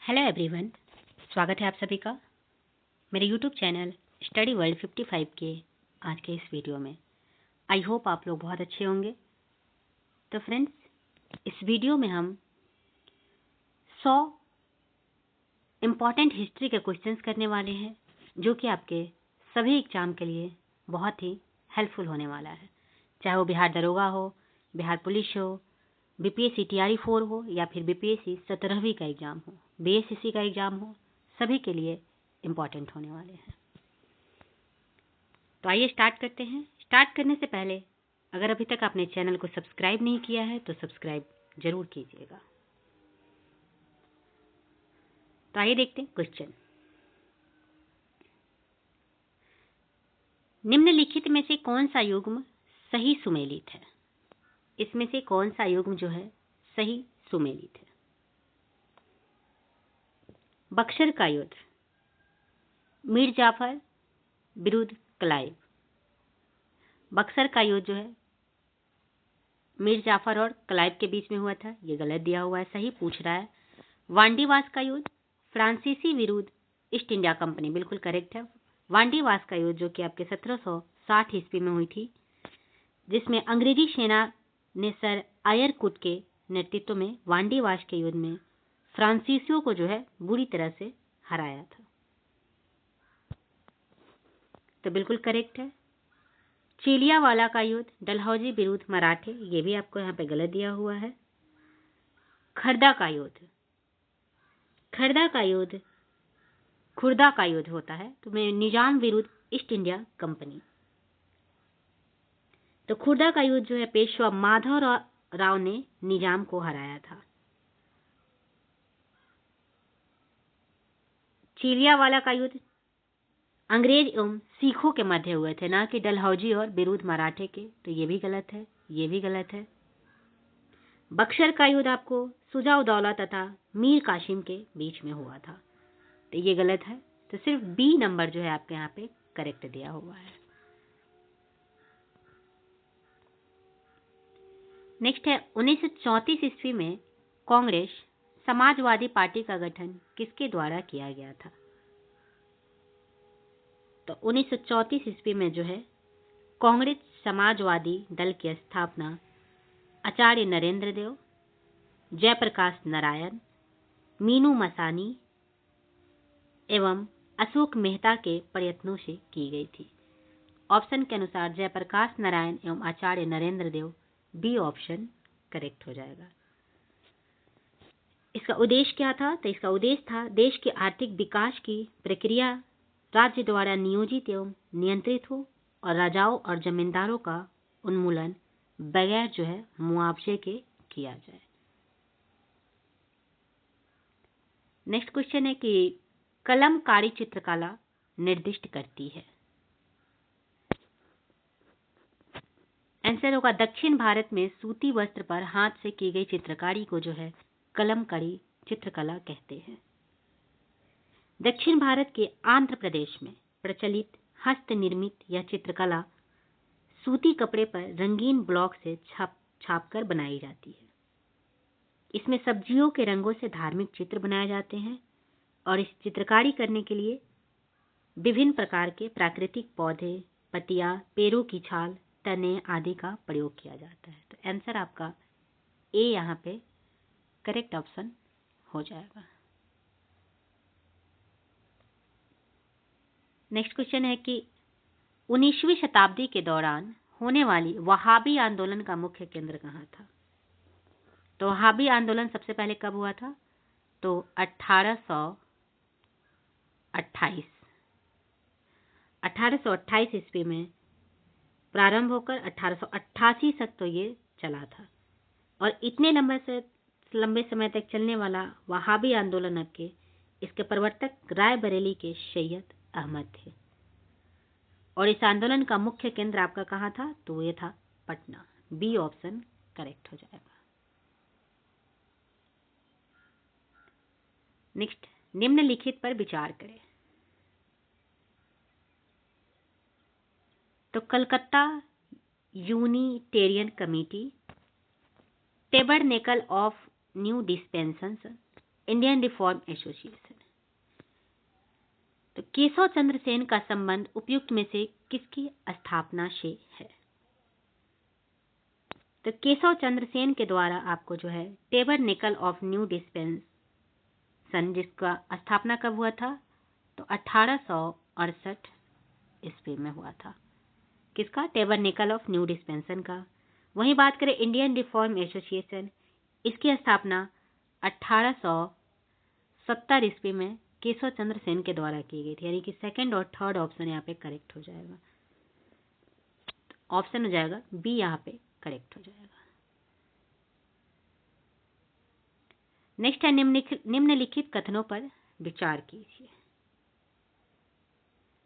Hello everyone, स्वागत है आप सभी का मेरे यूट्यूब चैनल स्टडी वर्ल्ड 55 के आज के इस वीडियो में। आई होप आप लोग बहुत अच्छे होंगे। तो फ्रेंड्स, इस वीडियो में हम 100 इम्पॉर्टेंट हिस्ट्री के क्वेश्चंस करने वाले हैं, जो कि आपके सभी एग्जाम के लिए बहुत ही हेल्पफुल होने वाला है। चाहे वो बिहार दरोगा हो, बिहार पुलिस हो, बीपीएससी टीआरई 4 हो या फिर बीपीएससी 17वीं का एग्जाम हो, बीएसएससी का एग्जाम हो, सभी के लिए इम्पॉर्टेंट होने वाले हैं। तो आइए स्टार्ट करते हैं। स्टार्ट करने से पहले अगर अभी तक आपने चैनल को सब्सक्राइब नहीं किया है तो सब्सक्राइब जरूर कीजिएगा। तो आइए देखते हैं क्वेश्चन। निम्नलिखित में से कौन सा युग्म सही सुमेलित है? इसमें से कौन सा युग्म जो है सही सुमेलित है? बक्सर का युद्ध, मीर जाफर विरुद्ध क्लाइव। बक्सर का युद्ध जो है मीर जाफर और क्लाइव के बीच में हुआ था, ये गलत दिया हुआ है, सही पूछ रहा है। वांडीवास का युद्ध फ्रांसीसी विरुद्ध ईस्ट इंडिया कंपनी, बिल्कुल करेक्ट है। वांडीवास का युद्ध जो कि आपके 1760 ईस्वी में हुई थी, जिसमें अंग्रेजी सेना ने सर आयरकुट के नेतृत्व में वांडीवास के युद्ध में फ्रांसीसियों को जो है बुरी तरह से हराया था। तो बिल्कुल करेक्ट है। चिलियावाला का युद्ध डलहौजी विरुद्ध मराठे, ये भी आपको यहाँ पे गलत दिया हुआ है। खर्दा का युद्ध, खर्दा का युद्ध खुर्दा का युद्ध होता है, तो मैं निजाम विरुद्ध ईस्ट इंडिया कंपनी। तो खुर्दा का युद्ध जो है पेशवा माधव राव ने निजाम को हराया था। चिलियावाला का युद्ध अंग्रेज एवं सिखों के मध्य हुए थे, ना कि डलहौजी और विरुद्ध मराठे के, तो ये भी गलत है, ये भी गलत है। बक्सर का युद्ध आपको सुजाउद्दौला तथा मीर कासिम के बीच में हुआ था, तो ये गलत है। तो सिर्फ बी नंबर जो है आपके यहाँ पे करेक्ट दिया हुआ है। नेक्स्ट है 1934 ईस्वी में कांग्रेस समाजवादी पार्टी का गठन किसके द्वारा किया गया था? तो 1934 ईस्वी में जो है कांग्रेस समाजवादी दल की स्थापना आचार्य नरेंद्र देव, जयप्रकाश नारायण, मीनू मसानी एवं अशोक मेहता के प्रयत्नों से की गई थी। ऑप्शन के अनुसार जयप्रकाश नारायण एवं आचार्य नरेंद्र देव, बी ऑप्शन करेक्ट हो जाएगा। इसका उद्देश्य क्या था? तो इसका उद्देश्य था देश के आर्थिक विकास की प्रक्रिया राज्य द्वारा नियोजित एवं नियंत्रित हो और राजाओं और जमींदारों का उन्मूलन बगैर जो है मुआवजे के किया जाए। नेक्स्ट क्वेश्चन है कि कलमकारी चित्रकला निर्दिष्ट करती है। आंसर होगा दक्षिण भारत में सूती वस्त्र पर हाथ से की गई चित्रकारी को जो है कलमकारी चित्रकला कहते हैं। दक्षिण भारत के आंध्र प्रदेश में प्रचलित हस्त निर्मित यह चित्रकला सूती कपड़े पर रंगीन ब्लॉक से छापकर बनाई जाती है। इसमें सब्जियों के रंगों से धार्मिक चित्र बनाए जाते हैं और इस चित्रकारी करने के लिए विभिन्न प्रकार के प्राकृतिक पौधे, पत्तियां, पेड़ों की छाल, तने आदि का प्रयोग किया जाता है। तो आंसर आपका ए यहाँ पे करेक्ट ऑप्शन हो जाएगा। नेक्स्ट क्वेश्चन है कि 19वीं शताब्दी के दौरान होने वाली वहाबी आंदोलन का मुख्य केंद्र कहाँ था? तो वहाबी आंदोलन सबसे पहले कब हुआ था? तो 1828 ईस्वी में प्रारंभ होकर 1888 तक तो ये चला था। और इतने लंबे समय तक चलने वाला वहाबी आंदोलन आपके इसके प्रवर्तक रायबरेली के सैयद अहमद थे। और इस आंदोलन का मुख्य केंद्र आपका कहाँ था? तो ये था पटना, बी ऑप्शन करेक्ट हो जाएगा। नेक्स्ट, निम्नलिखित पर विचार करें। तो Calcutta Unitarian committee, tabernacle of new dispensations, Indian reform association. तो केशव चंद्र सेन का संबंध उपयुक्त में से किसकी स्थापना से है? तो केशव चंद्र सेन के द्वारा आपको जो है टेबरनेकल ऑफ न्यू डिस्पेंसन, जिसका स्थापना कब हुआ था? तो 1868 ईस्वी में हुआ था। किसका? टेबरनेकल ऑफ न्यू डिस्पेंसन का। वहीं बात करें इंडियन रिफॉर्म एसोसिएशन, इसकी स्थापना 1870 ईस्वी में केशव चंद्र सेन के द्वारा की गई थी। यानी कि सेकंड और थर्ड ऑप्शन यहाँ पे करेक्ट हो जाएगा। ऑप्शन हो जाएगा बी, यहाँ पे करेक्ट हो जाएगा। नेक्स्ट है निम्नलिखित कथनों पर विचार कीजिए।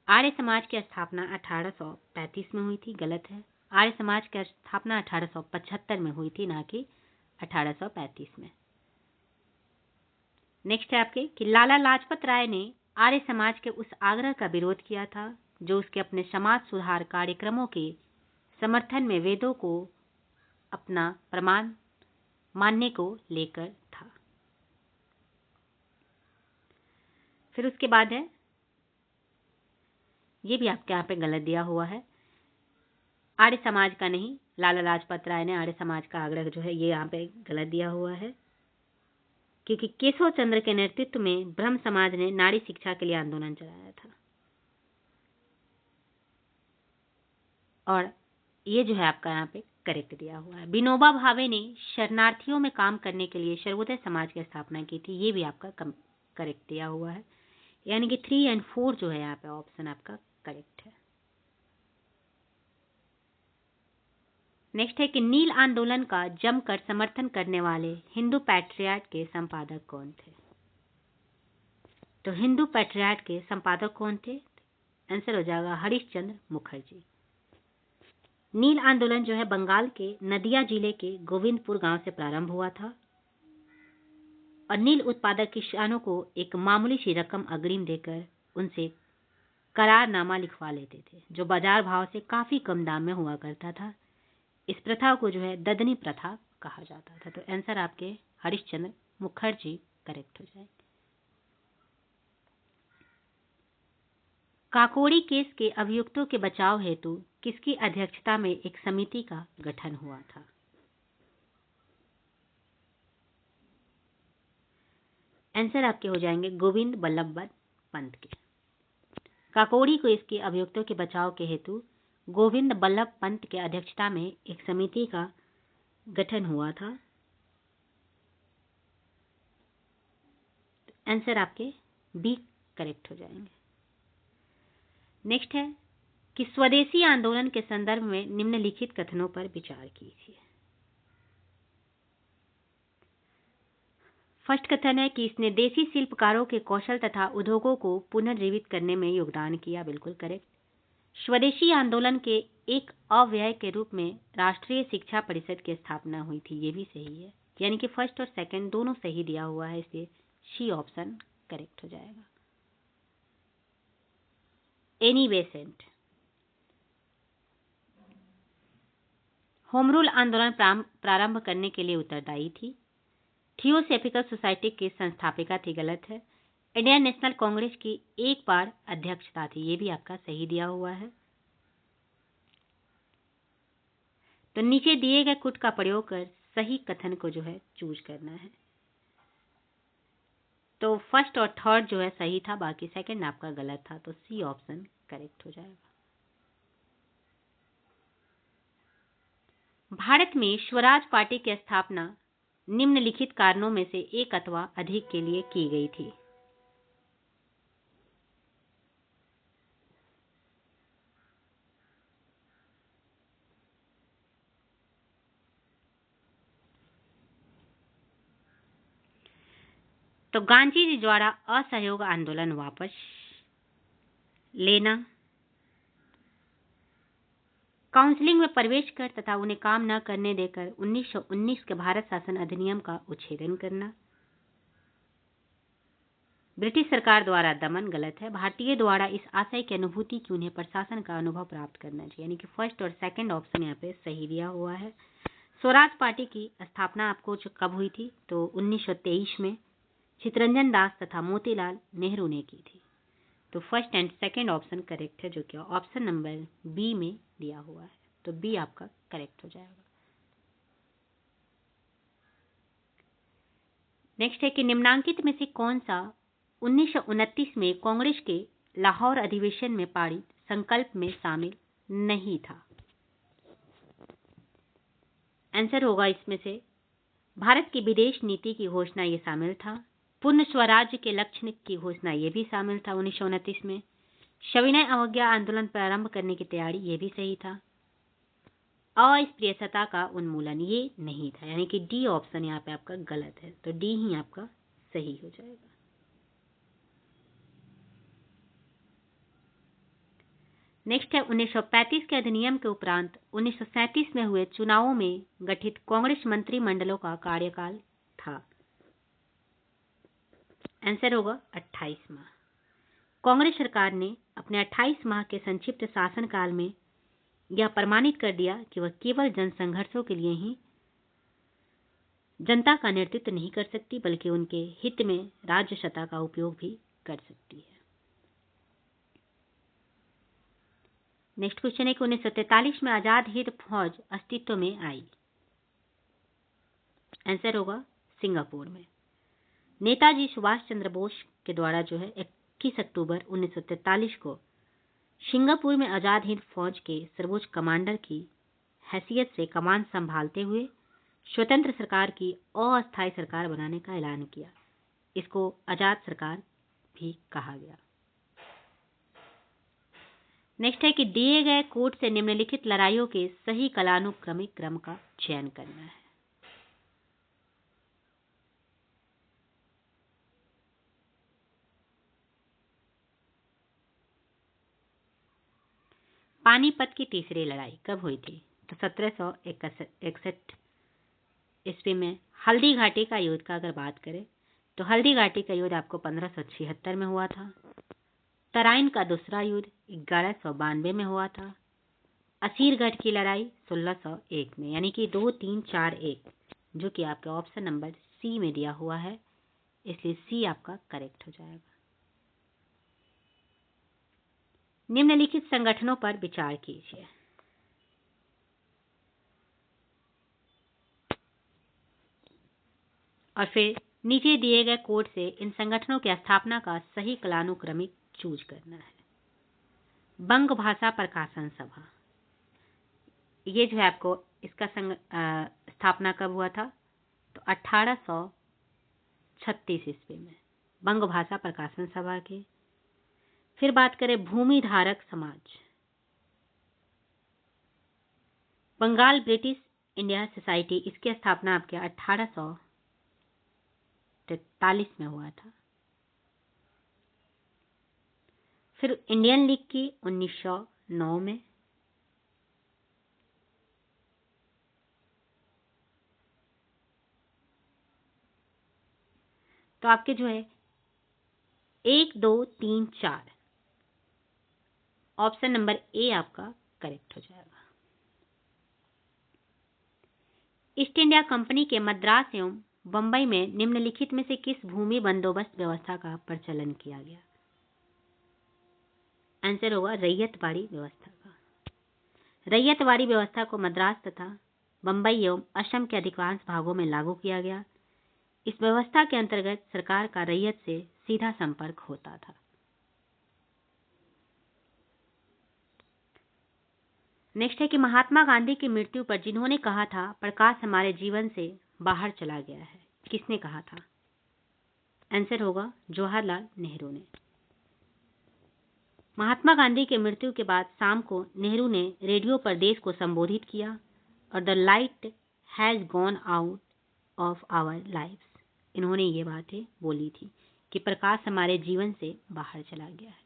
आर्य समाज की स्थापना 1835 में हुई थी, गलत है। आर्य समाज की स्थापना 1875 में हुई थी, ना कि 1835 में। नेक्स्ट है आपके कि लाला लाजपत राय ने आर्य समाज के उस आग्रह का विरोध किया था जो उसके अपने समाज सुधार कार्यक्रमों के समर्थन में वेदों को अपना प्रमाण मानने को लेकर था। फिर उसके बाद है, ये भी आपके यहाँ पे गलत दिया हुआ है, आर्य समाज का नहीं, लाला लाजपत राय ने आर्य समाज का आग्रह जो है ये यहाँ पे गलत दिया हुआ है, क्योंकि केशव चंद्र के नेतृत्व में ब्रह्म समाज ने नारी शिक्षा के लिए आंदोलन चलाया था। और ये जो है आपका यहाँ पे करेक्ट दिया हुआ है। विनोबा भावे ने शरणार्थियों में काम करने के लिए सर्वोदय समाज की स्थापना की थी, ये भी आपका करेक्ट दिया हुआ है। यानी कि 3 और 4 जो है यहाँ पे ऑप्शन आपका करेक्ट है। नेक्स्ट है कि नील आंदोलन का जमकर समर्थन करने वाले हिंदू पैट्रियट के संपादक कौन थे? तो हिंदू पैट्रियट के संपादक कौन थे? आंसर हो जाएगा हरिश्चंद्र मुखर्जी। नील आंदोलन जो है बंगाल के नदिया जिले के गोविंदपुर गांव से प्रारंभ हुआ था और नील उत्पादक किसानों को एक मामूली सी रकम अग्रिम देकर उनसे करारनामा लिखवा लेते थे, जो बाजार भाव से काफी कम दाम में हुआ करता था। इस प्रथा को जो है ददनी प्रथा कहा जाता था। तो आंसर आपके हरिश्चंद्र मुखर्जी करेक्ट हो जाएंगे। काकोड़ी केस के अभियुक्तों के बचाव हेतु किसकी अध्यक्षता में एक समिति का गठन हुआ था? आंसर आपके हो जाएंगे गोविंद बल्लभ पंत के। काकोड़ी को इसके अभियुक्तों के बचाव के हेतु गोविंद बल्लभ पंत के अध्यक्षता में एक समिति का गठन हुआ था। आंसर आपके बी करेक्ट हो जाएंगे। नेक्स्ट है कि स्वदेशी आंदोलन के संदर्भ में निम्नलिखित कथनों पर विचार कीजिए। फर्स्ट कथन है कि इसने देसी शिल्पकारों के कौशल तथा उद्योगों को पुनर्जीवित करने में योगदान किया, बिल्कुल करेक्ट। स्वदेशी आंदोलन के एक अव्यय के रूप में राष्ट्रीय शिक्षा परिषद की स्थापना हुई थी, ये भी सही है। यानी कि फर्स्ट और सेकंड दोनों सही दिया हुआ है, इसलिए सी ऑप्शन करेक्ट हो जाएगा। एनी बेसेंट होम रूल आंदोलन प्रारंभ करने के लिए उत्तरदायी थी। थियोसॉफिकल सोसाइटी की संस्थापिका थी, गलत है। इंडियन नेशनल कांग्रेस की एक बार अध्यक्षता थी, ये भी आपका सही दिया हुआ है। तो नीचे दिए गए कुट का प्रयोग कर सही कथन को जो है चूज करना है। तो फर्स्ट और थर्ड जो है सही था, बाकी सेकंड आपका गलत था, तो सी ऑप्शन करेक्ट हो जाएगा। भारत में स्वराज पार्टी की स्थापना निम्नलिखित कारणों में से एक अथवा अधिक के लिए की गई थी। तो गांधी जी द्वारा असहयोग आंदोलन वापस लेना, काउंसिलिंग में प्रवेश कर तथा उन्हें काम न करने देकर 1919 के भारत शासन अधिनियम का उच्छेदन करना, ब्रिटिश सरकार द्वारा दमन, गलत है। भारतीय द्वारा इस आशय की अनुभूति कि उन्हें प्रशासन का अनुभव प्राप्त करना चाहिए, यानी कि फर्स्ट और सेकंड ऑप्शन यहाँ पे सही दिया हुआ है। स्वराज पार्टी की स्थापना आपको कब हुई थी? तो 1923 में चितरंजन दास तथा मोतीलाल नेहरू ने की थी। तो first and second option correct है, जो कि ऑप्शन नंबर बी में दिया हुआ है। तो बी आपका करेक्ट हो जाएगा। नेक्स्ट है कि निम्नांकित में से कौन सा 1929 में कांग्रेस के लाहौर अधिवेशन में पारित संकल्प में शामिल नहीं था। आंसर होगा इसमें से भारत की विदेश नीति की घोषणा ये शामिल था, पूर्ण स्वराज्य के लक्ष्य की घोषणा ये भी शामिल था 1929 में, सविनय अवज्ञा आंदोलन प्रारंभ करने की तैयारी ये भी सही था, अस्पृश्यता का उन्मूलन ये नहीं था, यानी कि डी ऑप्शन यहाँ पे आपका गलत है। तो डी ही आपका सही हो जाएगा। नेक्स्ट है 1935 के अधिनियम के उपरांत 1937 में हुए चुनावों में गठित कांग्रेस मंत्रिमंडलों का कार्यकाल था। आंसर होगा 28 माह। कांग्रेस सरकार ने अपने 28 माह के संक्षिप्त शासनकाल में यह प्रमाणित कर दिया कि वह केवल जनसंघर्षों के लिए ही जनता का नेतृत्व नहीं कर सकती, बल्कि उनके हित में राज्य सत्ता का उपयोग भी कर सकती है। नेक्स्ट क्वेश्चन है कि 1943 में आजाद हिंद फौज अस्तित्व में आई। आंसर होगा सिंगापुर में। नेताजी सुभाष चंद्र बोस के द्वारा जो है 21 अक्टूबर 1943 को सिंगापुर में आजाद हिंद फौज के सर्वोच्च कमांडर की हैसियत से कमान संभालते हुए स्वतंत्र सरकार की अस्थायी सरकार बनाने का ऐलान किया। इसको आजाद सरकार भी कहा गया। नेक्स्ट है कि दिए गए कोड से निम्नलिखित लड़ाइयों के सही कालानुक्रमिक क्रम का चयन करना है। पानीपत की तीसरी लड़ाई कब हुई थी? तो 1761 ईस्वी में। हल्दी घाटी का युद्ध का अगर बात करें तो हल्दी घाटी का युद्ध आपको 1576 में हुआ था। तराइन का दूसरा युद्ध 1192 में हुआ था। असीरगढ़ की लड़ाई 1601 में, यानी कि 2 3 4 1, जो कि आपके ऑप्शन नंबर सी में दिया हुआ है, इसलिए सी आपका करेक्ट हो जाएगा। निम्नलिखित संगठनों पर विचार कीजिए। और फिर नीचे दिए गए कोड से इन संगठनों की स्थापना का सही कालानुक्रमिक चूज करना है। बंग भाषा प्रकाशन सभा, ये जो है आपको इसका स्थापना कब हुआ था? तो 1836 ईस्वी में बंग भाषा प्रकाशन सभा की। फिर बात करें भूमि धारक समाज, बंगाल ब्रिटिश इंडिया सोसाइटी, इसकी स्थापना आपके 1843 में हुआ था। फिर इंडियन लीग की 1909 में। तो आपके जो है 1 2 3 4 ऑप्शन नंबर ए आपका करेक्ट हो जाएगा। ईस्ट इंडिया कंपनी के मद्रास एवं बंबई में निम्नलिखित में से किस भूमि बंदोबस्त व्यवस्था का प्रचलन किया गया? आंसर होगा रैयतवाड़ी व्यवस्था का। रैयतवाड़ी व्यवस्था को मद्रास तथा बंबई एवं असम के अधिकांश भागों में लागू किया गया। इस व्यवस्था के अंतर्गत सरकार का रैयत से सीधा संपर्क होता था। नेक्स्ट है कि महात्मा गांधी की मृत्यु पर जिन्होंने कहा था प्रकाश हमारे जीवन से बाहर चला गया है, किसने कहा था? आंसर होगा जवाहरलाल नेहरू ने। महात्मा गांधी की मृत्यु के बाद शाम को नेहरू ने रेडियो पर देश को संबोधित किया और the light has gone out of our lives, इन्होंने ये बातें बोली थी कि प्रकाश हमारे जीवन से बाहर चला गया है।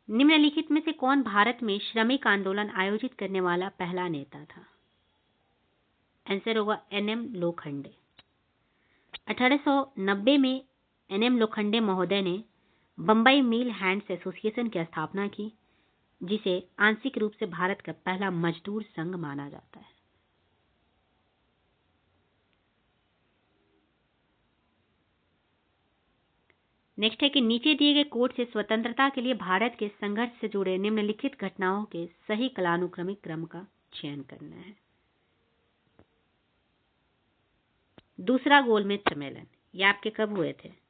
निम्नलिखित में से कौन भारत में श्रमिक आंदोलन आयोजित करने वाला पहला नेता था? आंसर होगा एनएम लोखंडे। 1890 में एनएम लोखंडे महोदय ने बंबई मिल हैंड्स एसोसिएशन की स्थापना की, जिसे आंशिक रूप से भारत का पहला मजदूर संघ माना जाता है। नेक्स्ट है कि नीचे दिए गए कोड से स्वतंत्रता के लिए भारत के संघर्ष से जुड़े निम्नलिखित घटनाओं के सही कालानुक्रमिक क्रम का चयन करना है। दूसरा गोलमेज सम्मेलन, ये आपके कब हुए थे?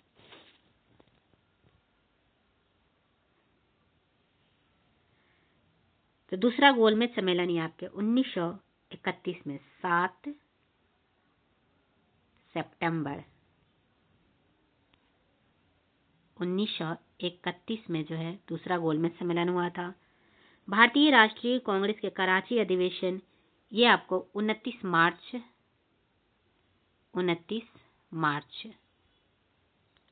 तो दूसरा गोलमेज सम्मेलन ये आपके 1931 में 7 सितंबर 1931 में जो है दूसरा गोलमेज सम्मेलन हुआ था। भारतीय राष्ट्रीय कांग्रेस के कराची अधिवेशन ये आपको 29 मार्च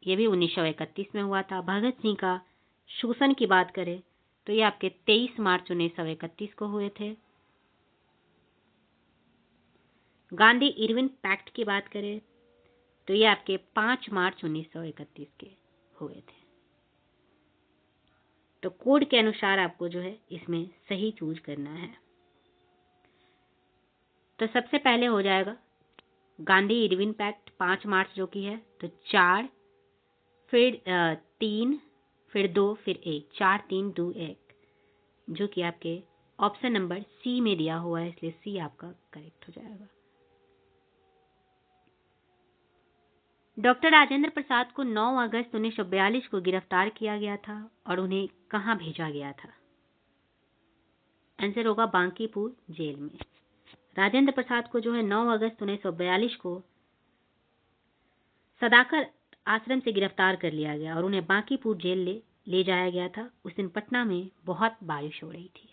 ये भी 1931 में हुआ था। भगत सिंह का शोषण की बात करें तो ये आपके 23 मार्च 1931 को हुए थे। गांधी इरविन पैक्ट की बात करें तो ये आपके 5 मार्च 1931 के हुए थे। तो कोड के अनुसार आपको जो है इसमें सही चूज करना है। तो सबसे पहले हो जाएगा गांधी इरविन पैक्ट 5 मार्च जो कि है, तो 4 फिर 3 फिर 2 फिर 1, 4 3 2 1 जो कि आपके ऑप्शन नंबर सी में दिया हुआ है, इसलिए सी आपका करेक्ट हो जाएगा। डॉक्टर राजेंद्र प्रसाद को 9 अगस्त 1942 को गिरफ्तार किया गया था और उन्हें कहां भेजा गया था? आंसर होगा बांकीपुर जेल में। राजेंद्र प्रसाद को जो है 9 अगस्त 1942 को सदाकर आश्रम से गिरफ्तार कर लिया गया और उन्हें बांकीपुर जेल ले जाया गया था। उस दिन पटना में बहुत बारिश हो रही थी।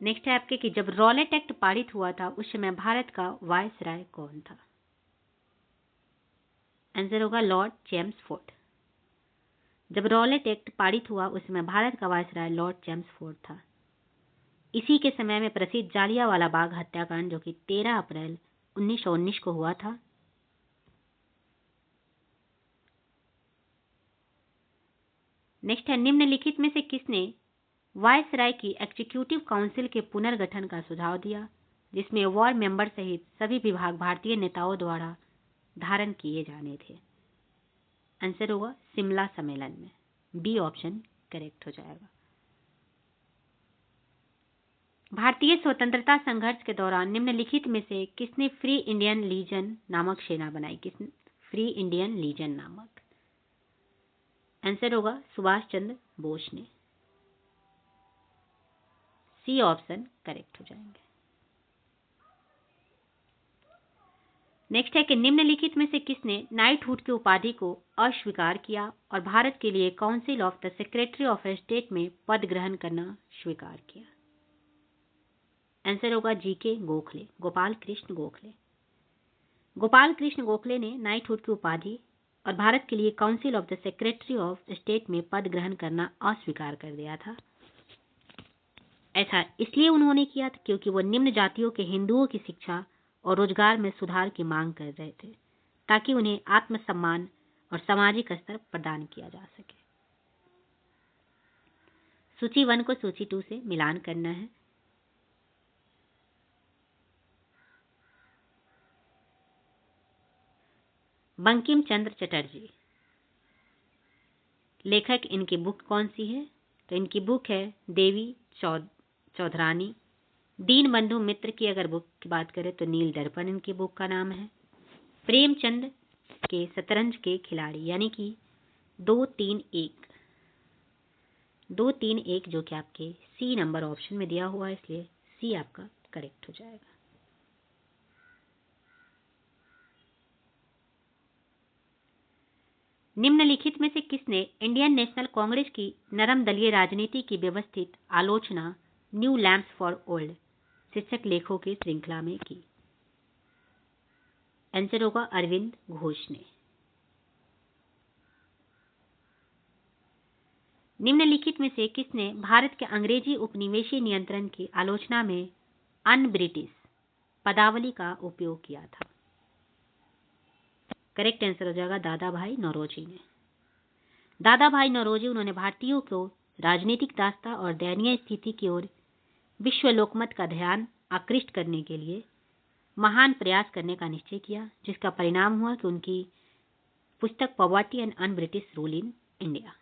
नेक्स्ट है आपके कि जब रॉलेट एक्ट पारित हुआ था उस समय भारत का वायसराय कौन था? आंसर होगा लॉर्ड चेम्सफोर्ड। जब रॉलेट एक्ट पारित हुआ उस समय भारत का वायसराय लॉर्ड चेम्सफोर्ड था। इसी के समय में प्रसिद्ध जालियांवाला बाग हत्याकांड जो कि 13 अप्रैल 1919 को हुआ था। नेक्स्ट है निम्नलिखित में से किसने वायसराय की एग्जीक्यूटिव काउंसिल के पुनर्गठन का सुझाव दिया, जिसमें वॉर मेंबर सहित सभी विभाग भारतीय नेताओं द्वारा धारण किए जाने थे? आंसर होगा शिमला सम्मेलन में। बी ऑप्शन करेक्ट हो जाएगा। भारतीय स्वतंत्रता संघर्ष के दौरान निम्नलिखित में से किसने फ्री इंडियन लीजन नामक सेना बनाई? किसने फ्री इंडियन लीजन नामक? आंसर होगा सुभाष चंद्र बोस ने। सी ऑप्शन करेक्ट हो जाएंगे। नेक्स्ट है कि निम्नलिखित में से किसने नाइटहुड की उपाधि को अस्वीकार किया और भारत के लिए council of the secretary of state में पद ग्रहण करना स्वीकार किया? आंसर होगा जीके गोखले, गोपाल कृष्ण गोखले। गोपाल कृष्ण गोखले ने नाइटहुड की उपाधि और भारत के लिए council of the secretary of state में पद ग्रहण करना अस्वीकार कर दिया था। ऐसा इसलिए उन्होंने किया था क्योंकि वो निम्न जातियों के हिंदुओं की शिक्षा और रोजगार में सुधार की मांग कर रहे थे, ताकि उन्हें आत्मसम्मान और सामाजिक स्तर प्रदान किया जा सके। सूची 1 को सूची 2 से मिलान करना है। बंकिम चंद्र चटर्जी लेखक, इनकी बुक कौन सी है? तो इनकी बुक है देवी चौधरानी। दीन बंधु मित्र की अगर बुक की बात करें तो नील दर्पण इनकी बुक का नाम है। प्रेमचंद के शतरंज के खिलाड़ी यानी कि 2-3-1 जो कि आपके सी नंबर ऑप्शन में दिया हुआ है, इसलिए सी आपका करेक्ट हो जाएगा। निम्नलिखित में से किसने इंडियन नेशनल कांग्रेस की नरम दलीय राजनीति की व्यवस्थित आलोचना न्यू लैम्प्स फॉर ओल्ड शीर्षक लेखों की श्रृंखला में की? आंसर होगा अरविंद घोष ने। निम्नलिखित में से किसने भारत के अंग्रेजी उपनिवेशी नियंत्रण की आलोचना में अन ब्रिटिश पदावली का उपयोग किया था? करेक्ट आंसर हो जाएगा दादा भाई नौरोजी ने। दादा भाई नौरोजी उन्होंने भारतीयों को राजनीतिक दास्ता और दयनीय स्थिति की ओर विश्व लोकमत का ध्यान आकृष्ट करने के लिए महान प्रयास करने का निश्चय किया, जिसका परिणाम हुआ कि उनकी पुस्तक poverty and un British rule in India.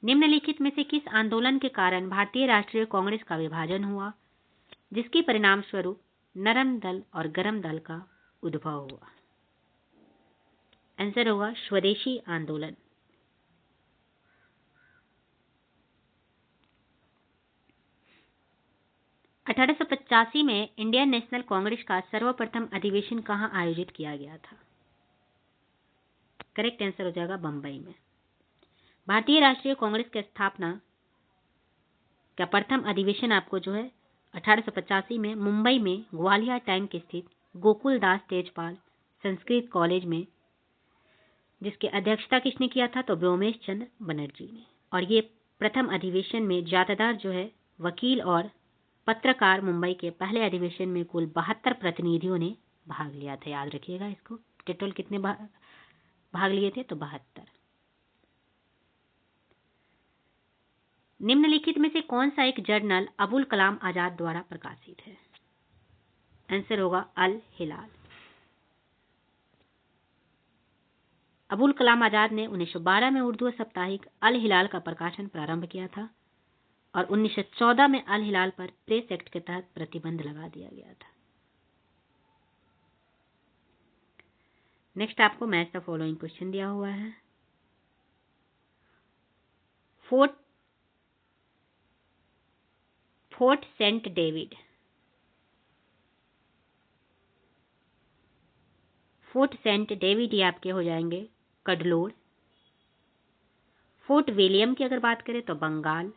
निम्नलिखित में से किस आंदोलन के कारण भारतीय राष्ट्रीय कांग्रेस का विभाजन हुआ, जिसके परिणाम स्वरूप नरम दल और गरम दल का उद्भव हुआ? आंसर होगा स्वदेशी आंदोलन। अठारह में इंडियन नेशनल कांग्रेस का सर्वप्रथम अधिवेशन कहां आयोजित किया गया था? करेक्ट आंसर हो जाएगा बंबई में। भारतीय राष्ट्रीय कांग्रेस की स्थापना का प्रथम अधिवेशन आपको जो है 1885 में मुंबई में ग्वालियर टैंक स्थित गोकुलदास तेजपाल संस्कृत कॉलेज में, जिसकी अध्यक्षता किसने किया था? तो व्योमेश चंद्र बनर्जी ने। और ये प्रथम अधिवेशन में ज्यादातर जो है वकील और पत्रकार, मुंबई के पहले अधिवेशन में कुल 72 प्रतिनिधियों ने भाग लिया था। याद रखिएगा इसको। टोटल कितने भाग लिए थे? तो 72। निम्नलिखित में से कौन सा एक जर्नल अबुल कलाम आजाद द्वारा प्रकाशित है? आंसर होगा अल हिलाल। अबुल कलाम आजाद ने 1912 में उर्दू साप्ताहिक अल हिलाल का प्रकाशन प्रारंभ किया था और 1914 में अल हिलाल पर प्रेस एक्ट के तहत प्रतिबंध लगा दिया गया था। नेक्स्ट आपको मैच द फॉलोइंग क्वेश्चन दिया हुआ है। Fort saint David, fort saint David ये आपके हो जाएंगे कडलोर। फोर्ट विलियम की अगर बात करें तो बंगाल।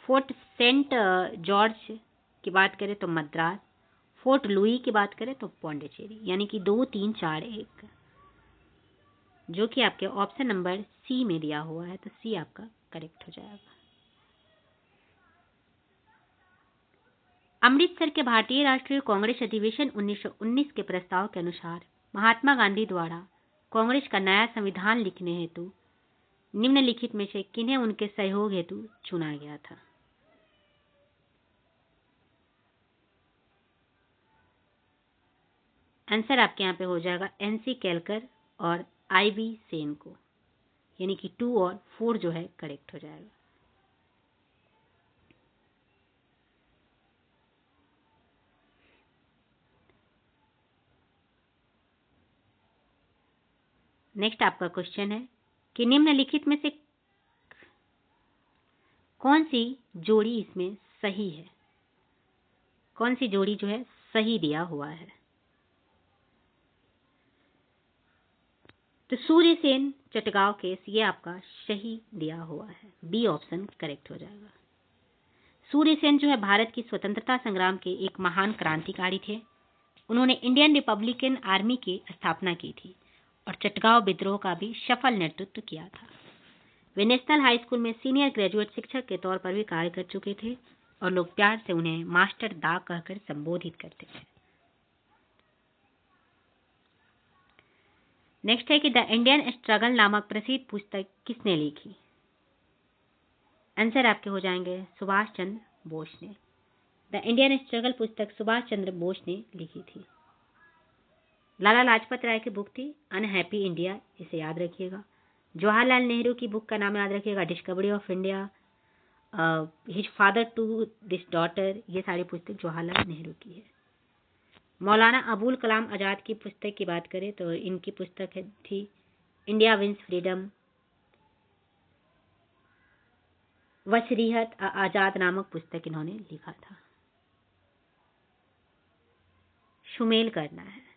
फोर्ट सेंट जॉर्ज की बात करें तो मद्रास। फोर्ट लुई की बात करें तो पौंडीचेरी। यानी कि 2, 3, 4, 1, जो कि आपके ऑप्शन नंबर सी में दिया हुआ है, तो सी आपका करेक्ट हो जाएगा। अमृतसर के भारतीय राष्ट्रीय कांग्रेस अधिवेशन 1919 के प्रस्ताव के अनुसार महात्मा गांधी द्वारा कांग्रेस का नया संविधान लिखने हेतु निम्नलिखित में से किन्हें उनके सहयोग हेतु चुना गया था? आंसर आपके यहाँ पे हो जाएगा एनसी केलकर और आईवी सेन को। यानी कि 2 और 4 जो है करेक्ट हो जाएगा। नेक्स्ट आपका क्वेश्चन है कि निम्नलिखित में से कौन सी जोड़ी इसमें सही है? कौन सी जोड़ी जो है सही दिया हुआ है? तो सूर्य सेन चटगांव केस ये आपका सही दिया हुआ है। बी ऑप्शन करेक्ट हो जाएगा। सूर्य सेन जो है भारत की स्वतंत्रता संग्राम के एक महान क्रांतिकारी थे। उन्होंने इंडियन रिपब्लिकन आर्मी की स्थापना की थी और चटगांव विद्रोह का भी सफल नेतृत्व किया था। वे नेशनल हाई स्कूल में सीनियर ग्रेजुएट शिक्षक के तौर पर भी कार्य कर चुके थे और लोग प्यार से उन्हें मास्टर दा कहकर संबोधित करते थे। नेक्स्ट है कि द इंडियन स्ट्रगल नामक प्रसिद्ध पुस्तक किसने लिखी? आंसर आपके हो जाएंगे सुभाष चंद्र बोस ने। द इंडियन स्ट्रगल पुस्तक सुभाष चंद्र बोस ने लिखी थी। लाला लाजपत राय की बुक थी अनहैप्पी इंडिया, इसे याद रखिएगा। जवाहरलाल नेहरू की बुक का नाम याद रखिएगा discovery of India, his father to this daughter, ये सारी पुस्तक जवाहरलाल नेहरू की है। मौलाना अबुल कलाम आजाद की पुस्तक की बात करें तो इनकी पुस्तक थी इंडिया विंस फ्रीडम, वशरीहत आजाद नामक पुस्तक इन्होंने लिखा था। शुमेल करना है।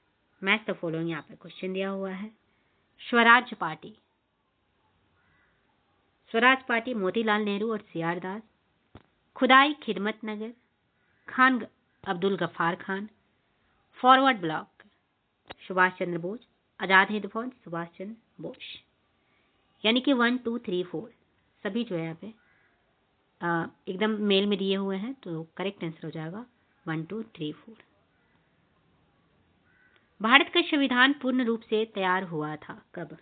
मैच द फॉलोइंग यहाँ पे क्वेश्चन दिया हुआ है। स्वराज पार्टी, स्वराज पार्टी मोतीलाल नेहरू और सीआर दास, खुदाई खिदमत नगर, खान अब्दुल गफ्फार खान, फॉरवर्ड ब्लॉक सुभाष चंद्र बोस, आजाद हिंद फौज सुभाष चंद्र बोस। यानी कि 1, 2, 3, 4 सभी जो है यहाँ पे एकदम मेल में दिए हुए हैं, तो करेक्ट आंसर हो जाएगा 1, 2, 3, 4। भारत का संविधान पूर्ण रूप से तैयार हुआ था कब?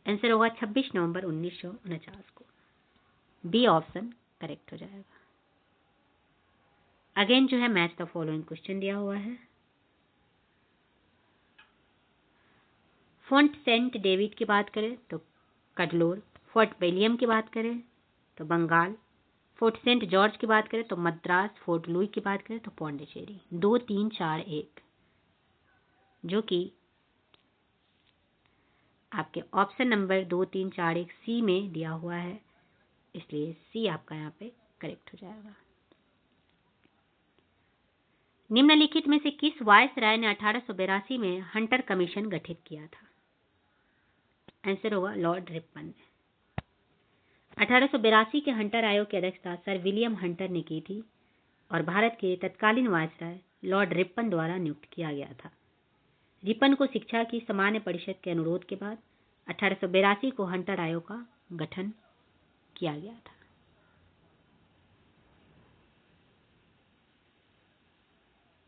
आंसर होगा 26 नवंबर 1949 को। बी ऑप्शन करेक्ट हो जाएगा। अगेन जो है मैच द फॉलोइंग क्वेश्चन दिया हुआ है। फोर्ट सेंट डेविड की बात करें तो कडलोर, फोर्ट विलियम की बात करें तो बंगाल, फोर्ट सेंट जॉर्ज की बात करें तो मद्रास, फोर्ट लुई की बात करें तो पौंडीचेरी। 2 3 4 1, जो कि आपके ऑप्शन नंबर 2 3 4 1 सी में दिया हुआ है, इसलिए सी आपका यहाँ पे करेक्ट हो जाएगा। निम्नलिखित में से किस वायसराय ने 1882 में हंटर कमीशन गठित किया था? आंसर होगा लॉर्ड रिपन ने। 1882 के हंटर आयोग की अध्यक्षता सर विलियम हंटर ने की थी और भारत के तत्कालीन वायसराय लॉर्ड रिपन द्वारा नियुक्त किया गया था। रिपन को शिक्षा की सामान्य परिषद के अनुरोध के बाद 1882 को हंटर आयोग का गठन किया गया था।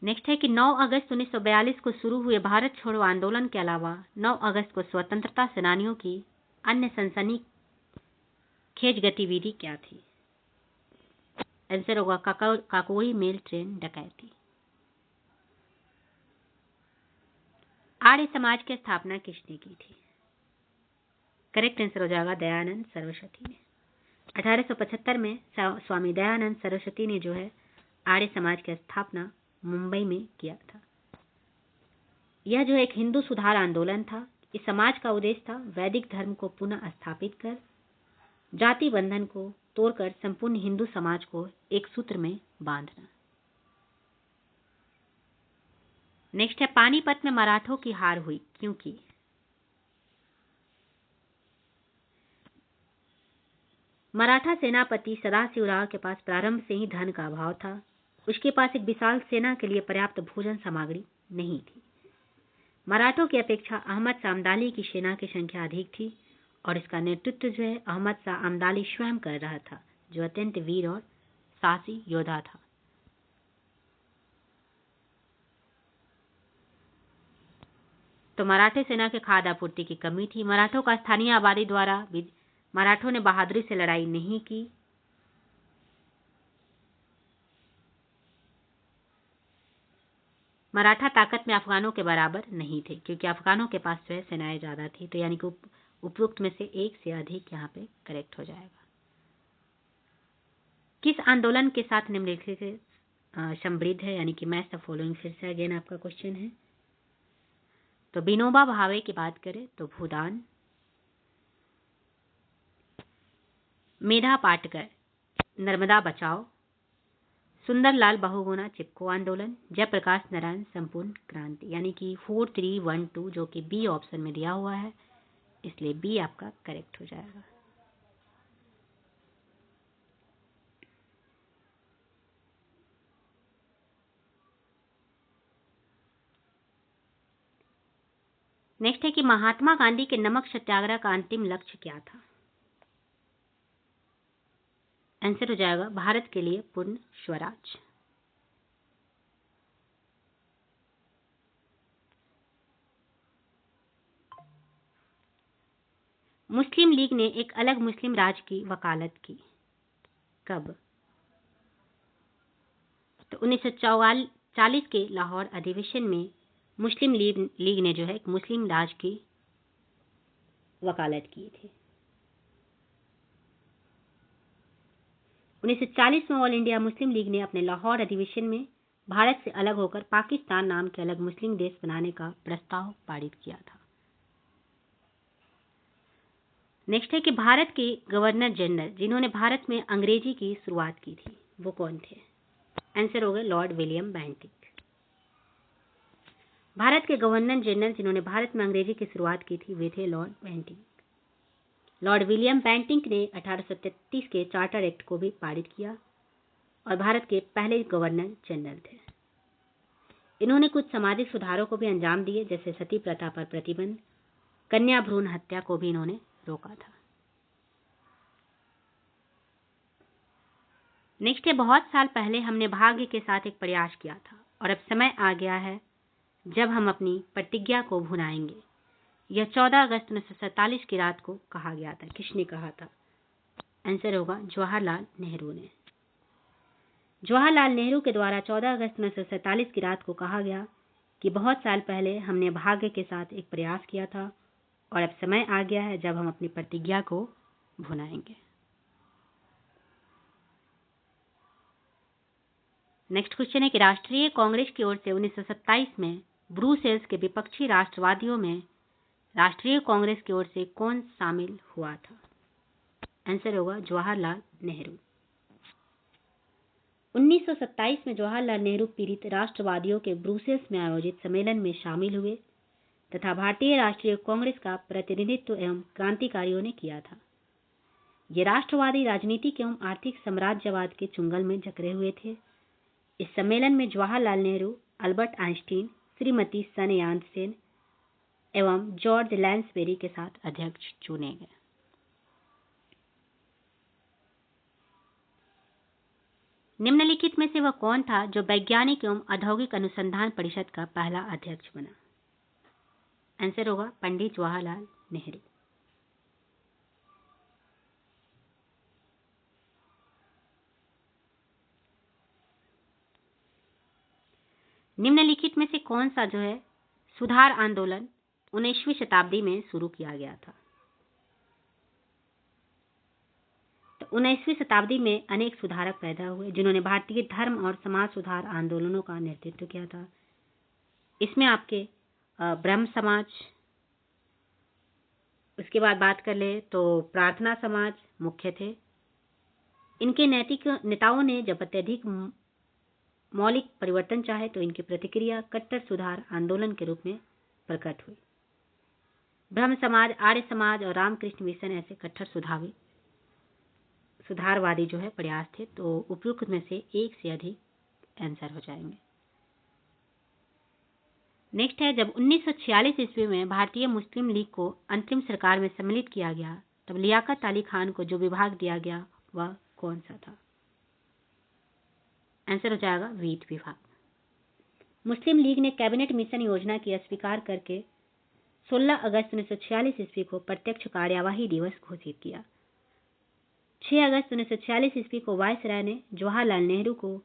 नेक्स्ट है कि 9 अगस्त 1942 को शुरू हुए भारत छोड़ो आंदोलन के अलावा 9 अगस्त को स्वतंत्रता सेनानियों की अन्य सनसनीखेज गतिविधि क्या थी? आंसर होगा काकोरी मेल ट्रेन डकैती। आर्य समाज की स्थापना किसने की थी? करेक्ट आंसर हो जाएगा दयानंद सरस्वती ने। 1875 में स्वामी दयानंद सरस्वती ने जो है आर्य समाज की स्थापना मुंबई में किया था। यह जो एक हिंदू सुधार आंदोलन था। इस समाज का उद्देश्य था वैदिक धर्म को पुनः स्थापित कर जाति बंधन को तोड़कर संपूर्ण हिंदू समाज को एक सूत्र में बांधना। नेक्स्ट है पानीपत में मराठों की हार हुई क्योंकि? मराठा सेनापति सदाशिवराव के पास प्रारंभ से ही धन का अभाव था। उसके पास एक विशाल सेना के लिए पर्याप्त भोजन सामग्री नहीं थी। मराठों की अपेक्षा अहमद शाह अब्दाली की सेना की संख्या अधिक थी और इसका नेतृत्व जो है अहमद शाह अब्दाली स्वयं कर रहा था, जो अत्यंत वीर और साहसी योद्धा था। तो मराठे सेना के खाद्य आपूर्ति की कमी थी। मराठों का स्थानीय आबादी द्वारा मराठों ने बहादुरी से लड़ाई नहीं की। मराठा ताकत में अफगानों के बराबर नहीं थे क्योंकि अफगानों के पास जो है सेनाएं ज्यादा थी। तो यानी कि उपरोक्त में से एक से अधिक यहाँ पे करेक्ट हो जाएगा। किस आंदोलन के साथ निम्नलिखित संबद्ध है? यानी कि मैच द फॉलोइंग। फिर से अगेन आपका क्वेश्चन है। तो विनोबा भावे की बात करें तो भूदान, मेधा पाटकर नर्मदा बचाओ, सुंदरलाल बहुगुणा चिपको आंदोलन, जयप्रकाश नारायण संपूर्ण क्रांति। यानी कि 4 3 1 2 जो कि बी ऑप्शन में दिया हुआ है, इसलिए बी आपका करेक्ट हो जाएगा। नेक्स्ट है कि महात्मा गांधी के नमक सत्याग्रह का अंतिम लक्ष्य क्या था? आंसर हो जाएगा भारत के लिए पूर्ण स्वराज। मुस्लिम लीग ने एक अलग मुस्लिम राज्य की वकालत की कब? तो 1940 के लाहौर अधिवेशन में मुस्लिम लीग ने जो है एक मुस्लिम राज्य की वकालत की थी। 1940 में ऑल इंडिया मुस्लिम लीग ने अपने लाहौर अधिवेशन में भारत से अलग होकर पाकिस्तान नाम के अलग मुस्लिम देश बनाने का प्रस्ताव पारित किया था। नेक्स्ट है कि भारत के गवर्नर जनरल जिन्होंने भारत में अंग्रेजी की शुरुआत की थी वो कौन थे? आंसर होगा लॉर्ड विलियम बेंटिक। भारत के गवर्नर जनरल जिन्होंने भारत में अंग्रेजी की शुरुआत की थी वे थे Lord Bentinck. Lord William Bentinck ने 1833 के चार्टर एक्ट को भी पारित किया और भारत के पहले गवर्नर जनरल थे। इन्होंने कुछ सामाजिक सुधारों को भी अंजाम दिए, जैसे सती प्रथा पर प्रतिबंध, कन्या भ्रूण हत्या को भी इन्होंने रोका था। नेक्स्ट है बहुत साल पहले हमने भाग्य के साथ एक प्रयास किया था और अब समय आ गया है जब हम अपनी प्रतिज्ञा को भुनाएंगे। यह 14 अगस्त 1947 की रात को कहा गया था। किसने कहा था? आंसर होगा जवाहरलाल नेहरू ने। जवाहरलाल नेहरू के द्वारा 14 अगस्त 1947 की रात को कहा गया कि बहुत साल पहले हमने भाग्य के साथ एक प्रयास किया था और अब समय आ गया है जब हम अपनी प्रतिज्ञा को भुनाएंगे। नेक्स्ट क्वेश्चन है कि राष्ट्रीय कांग्रेस की ओर से 1927 में ब्रुसेल्स के विपक्षी राष्ट्रवादियों में राष्ट्रीय कांग्रेस की ओर से कौन शामिल हुआ था? आंसर होगा जवाहरलाल नेहरू। 1927 में जवाहरलाल नेहरू पीड़ित राष्ट्रवादियों के ब्रुसेल्स में आयोजित सम्मेलन में शामिल हुए तथा भारतीय राष्ट्रीय कांग्रेस का प्रतिनिधित्व एवं क्रांतिकारियों ने किया था। ये राष्ट्रवादी राजनीतिक एवं आर्थिक साम्राज्यवाद के चुंगल में जकड़े हुए थे। इस सम्मेलन में जवाहरलाल नेहरू, अल्बर्ट आइंस्टीन, श्रीमती सन यान-सेन एवं जॉर्ज लैंसबेरी के साथ अध्यक्ष चुने गए। निम्नलिखित में से वह कौन था जो वैज्ञानिक एवं औद्योगिक अनुसंधान परिषद का पहला अध्यक्ष बना? आंसर होगा पंडित जवाहरलाल नेहरू। निम्नलिखित में से कौन सा जो है सुधार आंदोलन 19वीं शताब्दी में शुरू किया गया था? तो 19वीं शताब्दी में अनेक सुधारक पैदा हुए जिन्होंने भारतीय धर्म और समाज सुधार आंदोलनों का नेतृत्व किया था। इसमें आपके ब्रह्म समाज, उसके बाद बात कर ले तो प्रार्थना समाज मुख्य थे। इनके नैतिक नेताओं ने जब अत्यधिक मौलिक परिवर्तन चाहे तो इनकी प्रतिक्रिया कट्टर सुधार आंदोलन के रूप में प्रकट हुई। ब्रह्म समाज, आर्य समाज और रामकृष्ण मिशन ऐसे कट्टर सुधारवादी जो है प्रयास थे। तो उपयुक्त में से एक से अधिक आंसर हो जाएंगे। नेक्स्ट है, जब 1946 ईस्वी में भारतीय मुस्लिम लीग को अंतरिम सरकार में सम्मिलित किया गया तब लियाकत अली खान को जो विभाग दिया गया वह कौन सा था? आंसर हो जाएगा वित्त विभाग। मुस्लिम लीग ने कैबिनेट मिशन योजना की अस्वीकार करके 16 अगस्त 1946 ईस्वी को प्रत्यक्ष कार्यवाही दिवस घोषित किया। 6 अगस्त 1946 ईस्वी को वायसराय ने जवाहरलाल नेहरू को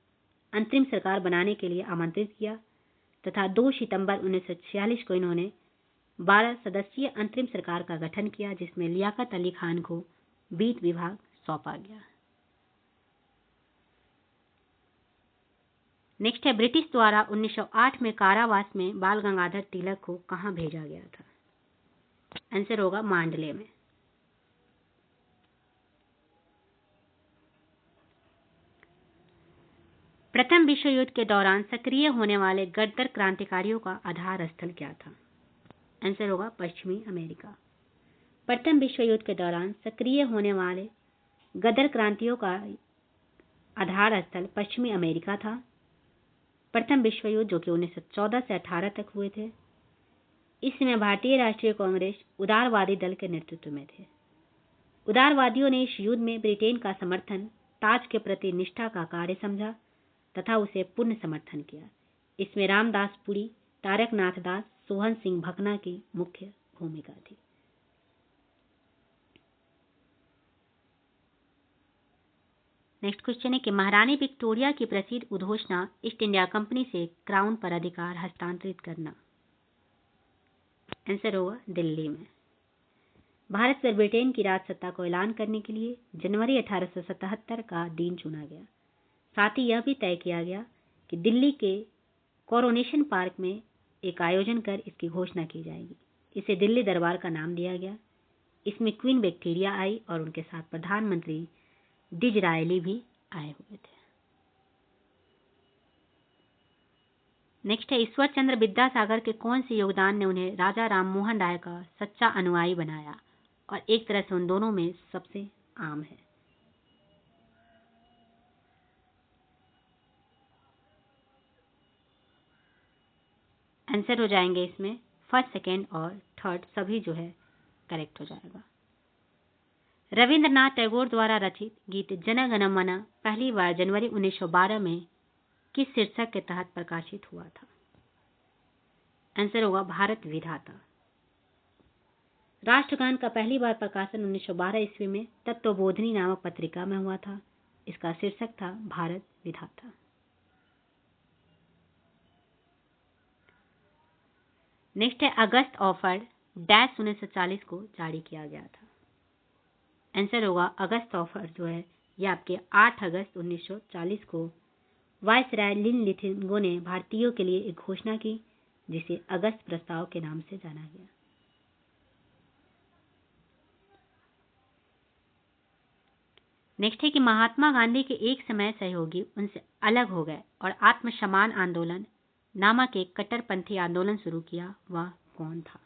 अंतरिम सरकार बनाने के लिए आमंत्रित किया तथा 2 सितंबर 1946 को इन्होंने 12 सदस्यीय अंतरिम सरकार का गठन किया जिसमें लियाकत अली खान को वित्त विभाग सौंपा गया। नेक्स्ट है, ब्रिटिश द्वारा 1908 में कारावास में बाल गंगाधर तिलक को कहां भेजा गया था? आंसर होगा मांडले में। प्रथम विश्व युद्ध के दौरान सक्रिय होने वाले गद्दर क्रांतिकारियों का आधार स्थल क्या था? आंसर होगा पश्चिमी अमेरिका। प्रथम विश्व युद्ध के दौरान सक्रिय होने वाले गदर क्रांतियों का आधार स्थल पश्चिमी अमेरिका था। प्रथम विश्व युद्ध जो कि 1914 से 18 तक हुए थे, इसमें भारतीय राष्ट्रीय कांग्रेस उदारवादी दल के नेतृत्व में थे। उदारवादियों ने इस युद्ध में ब्रिटेन का समर्थन ताज के प्रति निष्ठा का कार्य समझा तथा उसे पूर्ण समर्थन किया। इसमें रामदास पुरी, तारक नाथ दास, सोहन सिंह भकना की मुख्य भूमिका थी। नेक्स्ट क्वेश्चन है कि महारानी विक्टोरिया की प्रसिद्ध उद्घोषणा ईस्ट इंडिया कंपनी से क्राउन पर अधिकार हस्तांतरित करना। आंसर होगा दिल्ली में। भारत पर ब्रिटेन की राजसत्ता को ऐलान करने के लिए जनवरी 1877 का दिन चुना गया। साथ ही यह भी तय किया गया कि दिल्ली के कोरोनेशन पार्क में एक आयोजन कर इसकी घोषणा की जाएगी। इसे दिल्ली दरबार का नाम दिया गया। इसमें क्वीन विक्टोरिया आई और उनके साथ प्रधानमंत्री डिज़रायली भी आए हुए थे। नेक्स्ट है, ईश्वर चंद्र विद्यासागर के कौन से योगदान ने उन्हें राजा राम मोहन राय का सच्चा अनुयायी बनाया और एक तरह से उन दोनों में सबसे आम है? आंसर हो जाएंगे इसमें फर्स्ट, सेकेंड और थर्ड सभी जो है करेक्ट हो जाएगा। रविंद्रनाथ टैगोर द्वारा रचित गीत जन गण मन पहली बार जनवरी 1912 में किस शीर्षक के तहत प्रकाशित हुआ था? आंसर होगा भारत विधाता। राष्ट्रगान का पहली बार प्रकाशन 1912 ईस्वी में तत्वबोधिनी नामक पत्रिका में हुआ था। इसका शीर्षक था भारत विधाता। नेक्स्ट है, अगस्त ऑफर्ड डैश 1940 को जारी किया गया था। आंसर होगा अगस्त ऑफर जो है ये आपके 8 अगस्त 1940 को वायसराय लिन लिथिंगो ने भारतीयों के लिए एक घोषणा की जिसे अगस्त प्रस्ताव के नाम से जाना गया। नेक्स्ट है कि महात्मा गांधी के एक समय सहयोगी उनसे अलग हो गए और आत्मसम्मान आंदोलन नामक एक कट्टरपंथी आंदोलन शुरू किया, वह कौन था?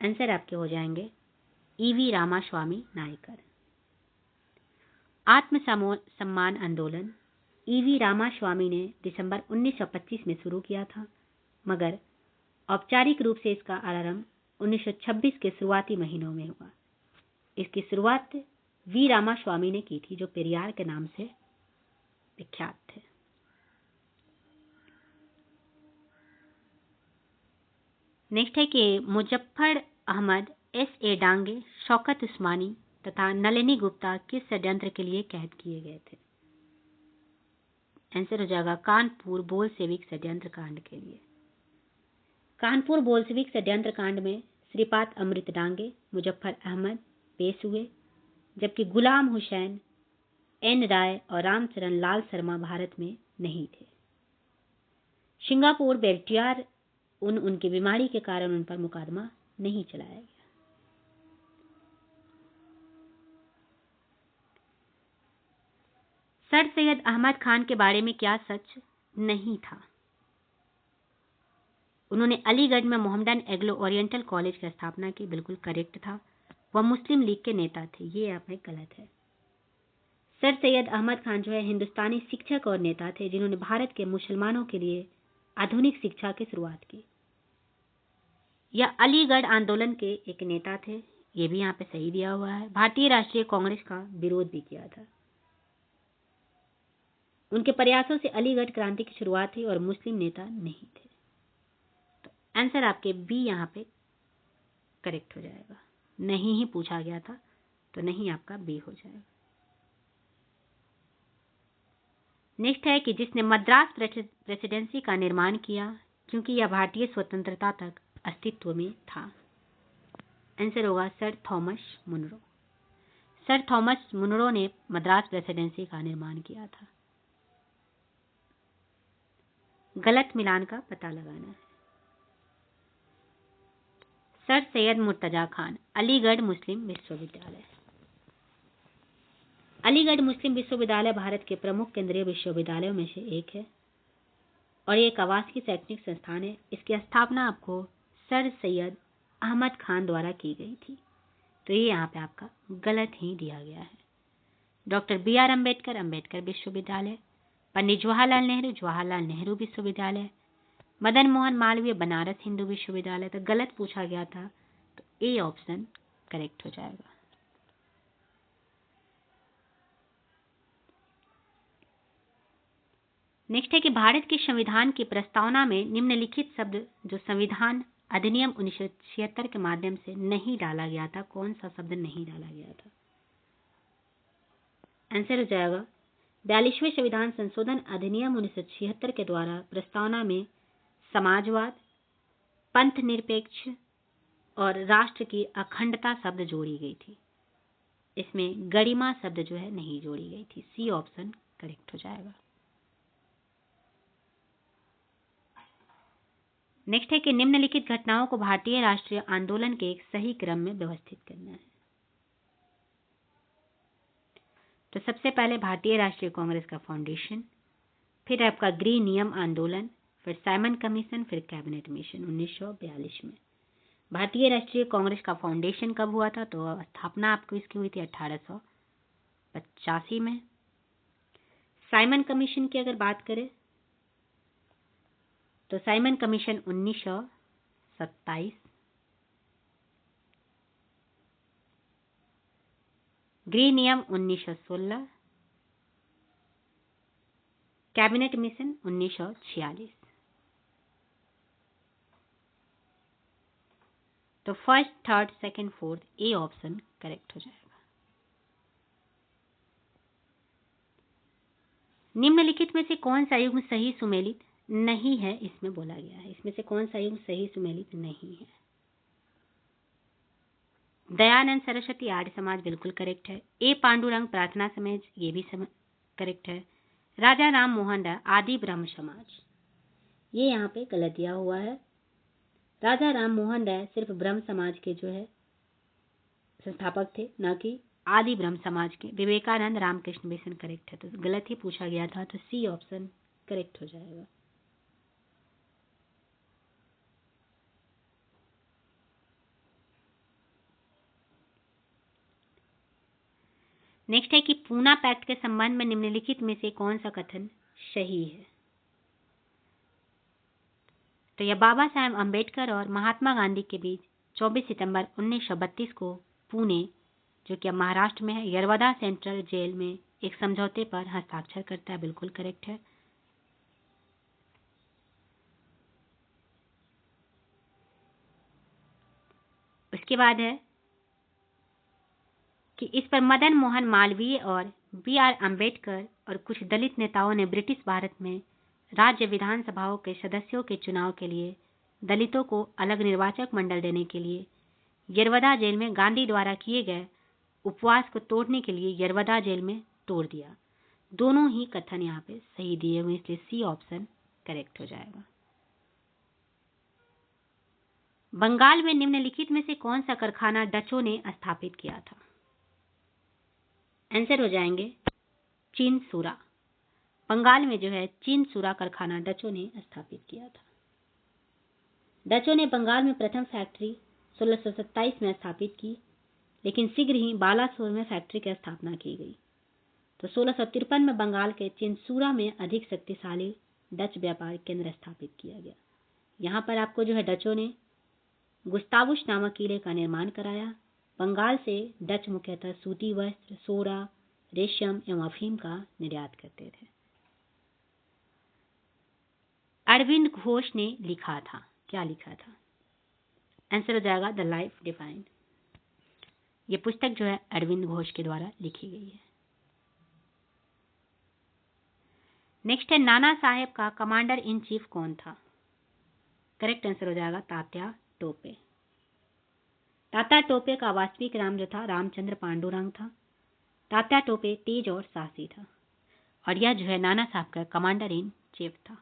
आंसर आपके हो जाएंगे ईवी रामास्वामी नायकर। आत्मसम्मान आंदोलन ईवी रामास्वामी ने दिसंबर 1925 में शुरू किया था, मगर औपचारिक रूप से इसका आरंभ 1926 के शुरुआती महीनों में हुआ। इसकी शुरुआत वी रामास्वामी ने की थी, जो पेरियार के नाम से विख्यात थे। नेक्स्ट है कि मुजफ्फर अहमद, S.A. डांगे, शौकत उस्मानी तथा नलिनी गुप्ता किस षड्यंत्र के लिए कैद किए गए थे? आंसर हो जाएगा कानपुर बोल्शेविक षड्यंत्र कांड के लिए। कानपुर बोल्शेविक षड्यंत्र कांड में श्रीपाद अमृत डांगे, मुजफ्फर अहमद पेश हुए, जबकि गुलाम हुसैन, N. राय और रामचरण लाल शर्मा भारत में नहीं थे। सिंगापुर बेल्टियार उनकी बीमारी के कारण उन पर मुकदमा नहीं चलाया गया। सर सैयद अहमद खान के बारे में क्या सच नहीं था? उन्होंने अलीगढ़ में मोहम्मदन एग्लो ओरिएंटल कॉलेज की स्थापना की, बिल्कुल करेक्ट था। वह मुस्लिम लीग के नेता थे, ये आप में गलत है। सर सैयद अहमद खान जो है हिंदुस्तानी शिक्षक और नेता थे जिन्होंने भारत के मुसलमानों के लिए आधुनिक शिक्षा की शुरुआत की। यह अलीगढ़ आंदोलन के एक नेता थे, ये भी यहाँ पे सही दिया हुआ है। भारतीय राष्ट्रीय कांग्रेस का विरोध भी किया था। उनके प्रयासों से अलीगढ़ क्रांति की शुरुआत हुई और मुस्लिम नेता नहीं थे। तो आंसर आपके बी यहाँ पे करेक्ट हो जाएगा। नहीं ही पूछा गया था तो नहीं, आपका बी हो जाएगा। नेक्स्ट है कि जिसने मद्रास प्रेसिडेंसी का निर्माण किया, क्योंकि यह भारतीय स्वतंत्रता तक अस्तित्व में था। आंसर होगा sir Thomas Munro. Sir Thomas Munro ने मद्रास प्रेसिडेंसी का निर्माण किया था। गलत मिलान का पता लगाना है। सर सैयद मुर्तजा खान, अलीगढ़ मुस्लिम विश्वविद्यालय। अलीगढ़ मुस्लिम विश्वविद्यालय भारत के प्रमुख केंद्रीय विश्वविद्यालयों में से एक है और ये एक आवासीय शैक्षणिक संस्थान है। इसकी स्थापना आपको सर सैयद अहमद खान द्वारा की गई थी, तो ये यहाँ पे आपका गलत ही दिया गया है। Doctor B.R. अम्बेडकर, अम्बेडकर विश्वविद्यालय। पंडित जवाहरलाल नेहरू विश्वविद्यालय। मदन मोहन मालवीय, बनारस हिंदू विश्वविद्यालय। तो गलत पूछा गया था तो ए ऑप्शन करेक्ट हो जाएगा। नेक्स्ट है कि भारत के संविधान की प्रस्तावना में निम्नलिखित शब्द जो संविधान अधिनियम 1976 के माध्यम से नहीं डाला गया था, कौन सा शब्द नहीं डाला गया था? आंसर हो जाएगा 42वें संविधान संशोधन अधिनियम 1976 के द्वारा प्रस्तावना में समाजवाद, पंथ निरपेक्ष और राष्ट्र की अखंडता शब्द जोड़ी गई थी। इसमें गरिमा शब्द जो है नहीं जोड़ी गई थी। सी ऑप्शन करेक्ट हो जाएगा। नेक्स्ट है कि निम्नलिखित घटनाओं को भारतीय राष्ट्रीय आंदोलन के एक सही क्रम में व्यवस्थित करना है। तो सबसे पहले भारतीय राष्ट्रीय कांग्रेस का फाउंडेशन, फिर आपका गृह नियम आंदोलन, फिर साइमन कमीशन, फिर कैबिनेट मिशन 1942 में। भारतीय राष्ट्रीय कांग्रेस का फाउंडेशन कब हुआ था? तो स्थापना आपको इसकी हुई थी 1885 में। साइमन कमीशन की अगर बात करें तो साइमन कमीशन 1927। गृह नियम 1916। Cabinet mission 1946। तो first, third, second, fourth A option correct हो जाएगा। निम्नलिखित में से कौन सा युग्म सही सुमेलित नहीं है इसमें बोला गया है। इसमें से कौन सा युग सही सुमेलित नहीं है? दयानंद सरस्वती आर्य समाज बिल्कुल करेक्ट है। ए पांडुरंग प्रार्थना समाज ये भी करेक्ट है। राजा राम मोहन राय आदि ब्रह्म समाज, ये यहाँ पे गलत दिया हुआ है। राजा राम मोहन राय सिर्फ ब्रह्म समाज के जो है संस्थापक थे, न कि आदि ब्रह्म समाज के। विवेकानंद रामकृष्ण मिशन करेक्ट है, तो गलत ही पूछा गया था, तो सी ऑप्शन करेक्ट हो जाएगा। नेक्स्ट है कि पूना पैक्ट के संबंध में निम्नलिखित में से कौन सा कथन सही है? तो यह बाबा साहेब अम्बेडकर और महात्मा गांधी के बीच 24 सितंबर 1932 को पुणे, जो कि महाराष्ट्र में है, यरवदा सेंट्रल जेल में एक समझौते पर हस्ताक्षर करता है। बिल्कुल करेक्ट है। उसके बाद है कि इस पर मदन मोहन मालवीय और बी.आर. अम्बेडकर और कुछ दलित नेताओं ने ब्रिटिश भारत में राज्य विधानसभाओं के सदस्यों के चुनाव के लिए दलितों को अलग निर्वाचक मंडल देने के लिए यरवदा जेल में गांधी द्वारा किए गए उपवास को तोड़ने के लिए यरवदा जेल में तोड़ दिया। दोनों ही कथन यहाँ पे सही दिए हुए, इसलिए सी ऑप्शन करेक्ट हो जाएगा। बंगाल में निम्नलिखित में से कौन सा कारखाना डचों ने स्थापित किया था? आंसर हो जाएंगे चिनसुरा। बंगाल में जो है चिनसुरा कारखाना डचों ने स्थापित किया था। डचों ने बंगाल में प्रथम फैक्ट्री 1627 में स्थापित की, लेकिन शीघ्र ही बालासोर में फैक्ट्री की स्थापना की गई। तो 1653 में बंगाल के चिनसुरा में अधिक शक्तिशाली डच व्यापार केंद्र स्थापित किया गया। यहाँ पर आपको जो है डचों ने गुस्तावुस नामक किले का निर्माण कराया। बंगाल से डच मुख्यतः सूती वस्त्र, सोरा, रेशम एवं अफीम का निर्यात करते थे। अरविंद घोष ने लिखा था, क्या लिखा था? आंसर हो जाएगा द लाइफ डिवाइन। ये पुस्तक जो है अरविंद घोष के द्वारा लिखी गई है। नेक्स्ट है नाना साहेब का कमांडर इन चीफ कौन था? करेक्ट आंसर हो जाएगा तात्या टोपे। तात्या टोपे का वास्तविक नाम जो था रामचंद्र पांडुरंग था। तात्या टोपे तेज और साहसी था, और यह जो है नाना साहब का कमांडर इन चीफ था।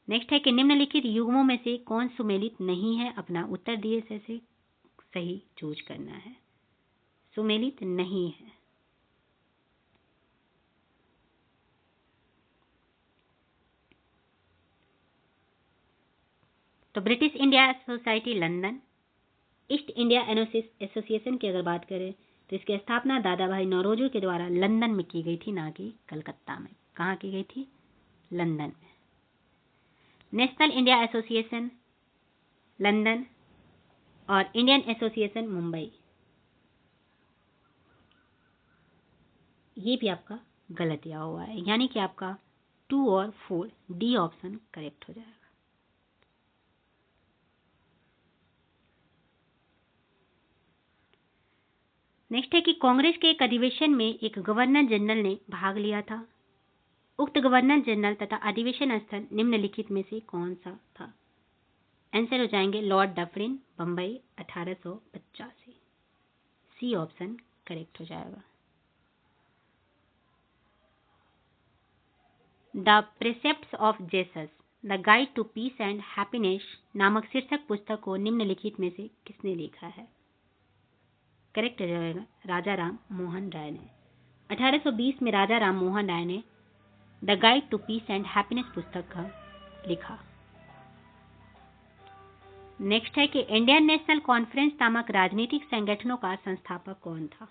नेक्स्ट है कि निम्नलिखित युग्मों में से कौन सुमेलित नहीं है? अपना उत्तर दिए से सही चूज करना है। सुमेलित नहीं है। तो British India society London, east India association की अगर बात करें तो इसकी स्थापना दादा भाई नौरोजी के द्वारा लंदन में की गई थी, ना कि कलकत्ता में। कहाँ की गई थी? लंदन में। नेशनल इंडिया एसोसिएशन लंदन और इंडियन एसोसिएशन मुंबई, ये भी आपका गलत दिया हुआ है, यानी कि आपका 2 और 4 डी ऑप्शन करेक्ट हो जाएगा। नेक्स्ट है कि कांग्रेस के एक अधिवेशन में एक गवर्नर जनरल ने भाग लिया था। उक्त गवर्नर जनरल तथा अधिवेशन स्थल निम्नलिखित में से कौन सा था? आंसर हो जाएंगे lord Dufferin, Bombay, 1885। C option correct हो जाएगा। The precepts of Jesus the guide to peace and happiness नामक शीर्षक पुस्तक को निम्नलिखित में से किसने लिखा है? करेक्ट हो जाएगा राजा राम मोहन राय ने। 1820 में राजा राम मोहन राय ने the guide to peace and happiness पुस्तक का लिखा। नेक्स्ट है कि इंडियन नेशनल कॉन्फ्रेंस नामक राजनीतिक संगठनों का संस्थापक कौन था?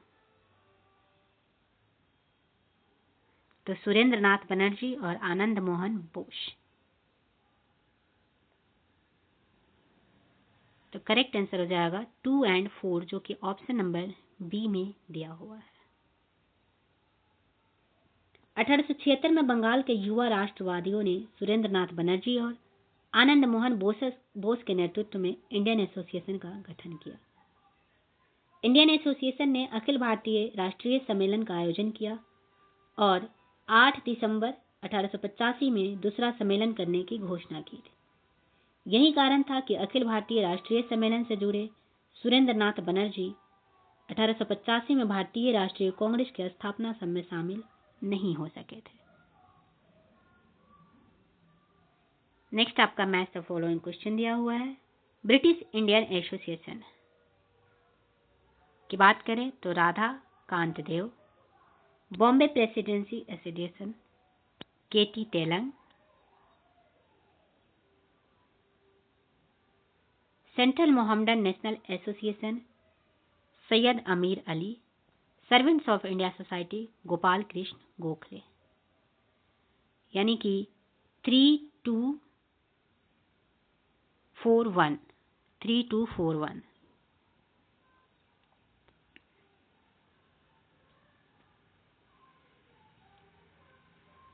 तो सुरेंद्र नाथ बनर्जी और आनंद मोहन बोस। तो करेक्ट आंसर हो जाएगा 2 और 4, जो कि ऑप्शन नंबर बी में दिया हुआ है। 1876 में बंगाल के युवा राष्ट्रवादियों ने सुरेंद्र नाथ बनर्जी और आनंद मोहन बोस के नेतृत्व में इंडियन एसोसिएशन का गठन किया। इंडियन एसोसिएशन ने अखिल भारतीय राष्ट्रीय सम्मेलन का आयोजन किया और 8 दिसंबर 1885 में दूसरा सम्मेलन करने की घोषणा की थी। यही कारण था कि अखिल भारतीय राष्ट्रीय सम्मेलन से जुड़े सुरेंद्र नाथ बनर्जी 1885 में भारतीय राष्ट्रीय कांग्रेस के स्थापना सभा में शामिल नहीं हो सके थे। नेक्स्ट आपका मैच द फॉलोइंग क्वेश्चन दिया हुआ है। ब्रिटिश इंडियन एसोसिएशन की बात करें तो Radha Kant Dev, Bombay presidency association KT Telang, central Mohammedan national association Syed Amir Ali, servants of India society Gopal Krishna Gokhale. यानी कि 3241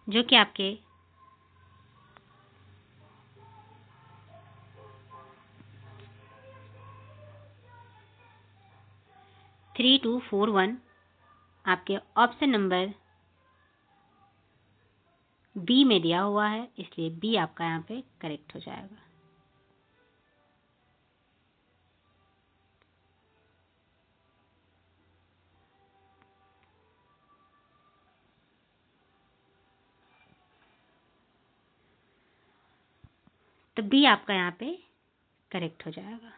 जो कि आपके 3241 आपके ऑप्शन नंबर बी में दिया हुआ है, इसलिए बी आपका यहाँ पे करेक्ट हो जाएगा। तो बी आपका यहाँ पे करेक्ट हो जाएगा।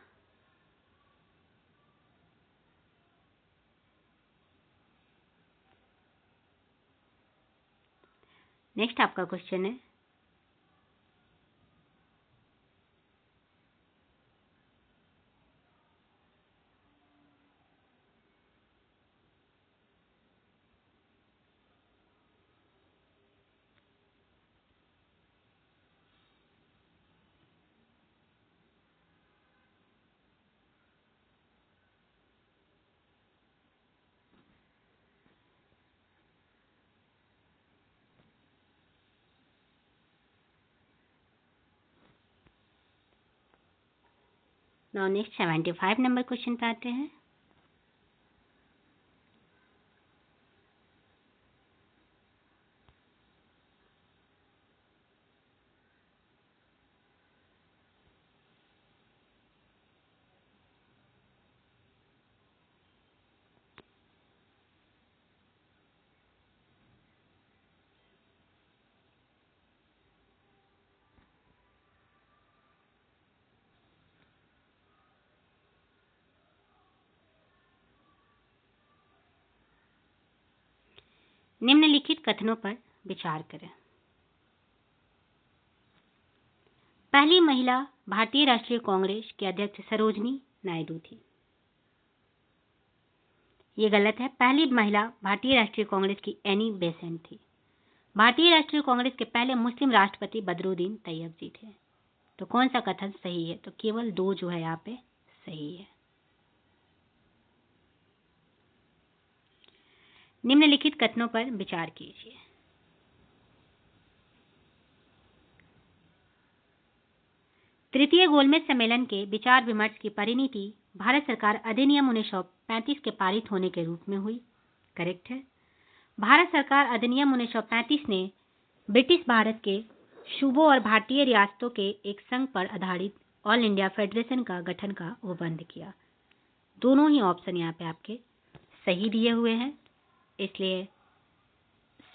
नेक्स्ट आपका क्वेश्चन है, नाउ नेक्स्ट 75 नंबर क्वेश्चन पे आते हैं। निम्नलिखित कथनों पर विचार करें। पहली महिला भारतीय राष्ट्रीय कांग्रेस की अध्यक्ष सरोजनी नायडू थी। ये गलत है। पहली महिला भारतीय राष्ट्रीय कांग्रेस की एनी बेसेंट थी। भारतीय राष्ट्रीय कांग्रेस के पहले मुस्लिम राष्ट्रपति बदरुद्दीन तैयब जी थे। तो कौन सा कथन सही है? तो केवल 2 जो है यहाँ पे सही है। निम्नलिखित कथनों पर विचार कीजिए। तृतीय गोलमेज सम्मेलन के विचार विमर्श की परिणति भारत सरकार अधिनियम 1935 के पारित होने के रूप में हुई। करेक्ट है। भारत सरकार अधिनियम 1935 ने ब्रिटिश भारत के सूबों और भारतीय रियासतों के एक संघ पर आधारित ऑल इंडिया फेडरेशन का गठन का वो बंद किया। दोनों ही ऑप्शन यहाँ पे आपके सही दिए हुए हैं, इसलिए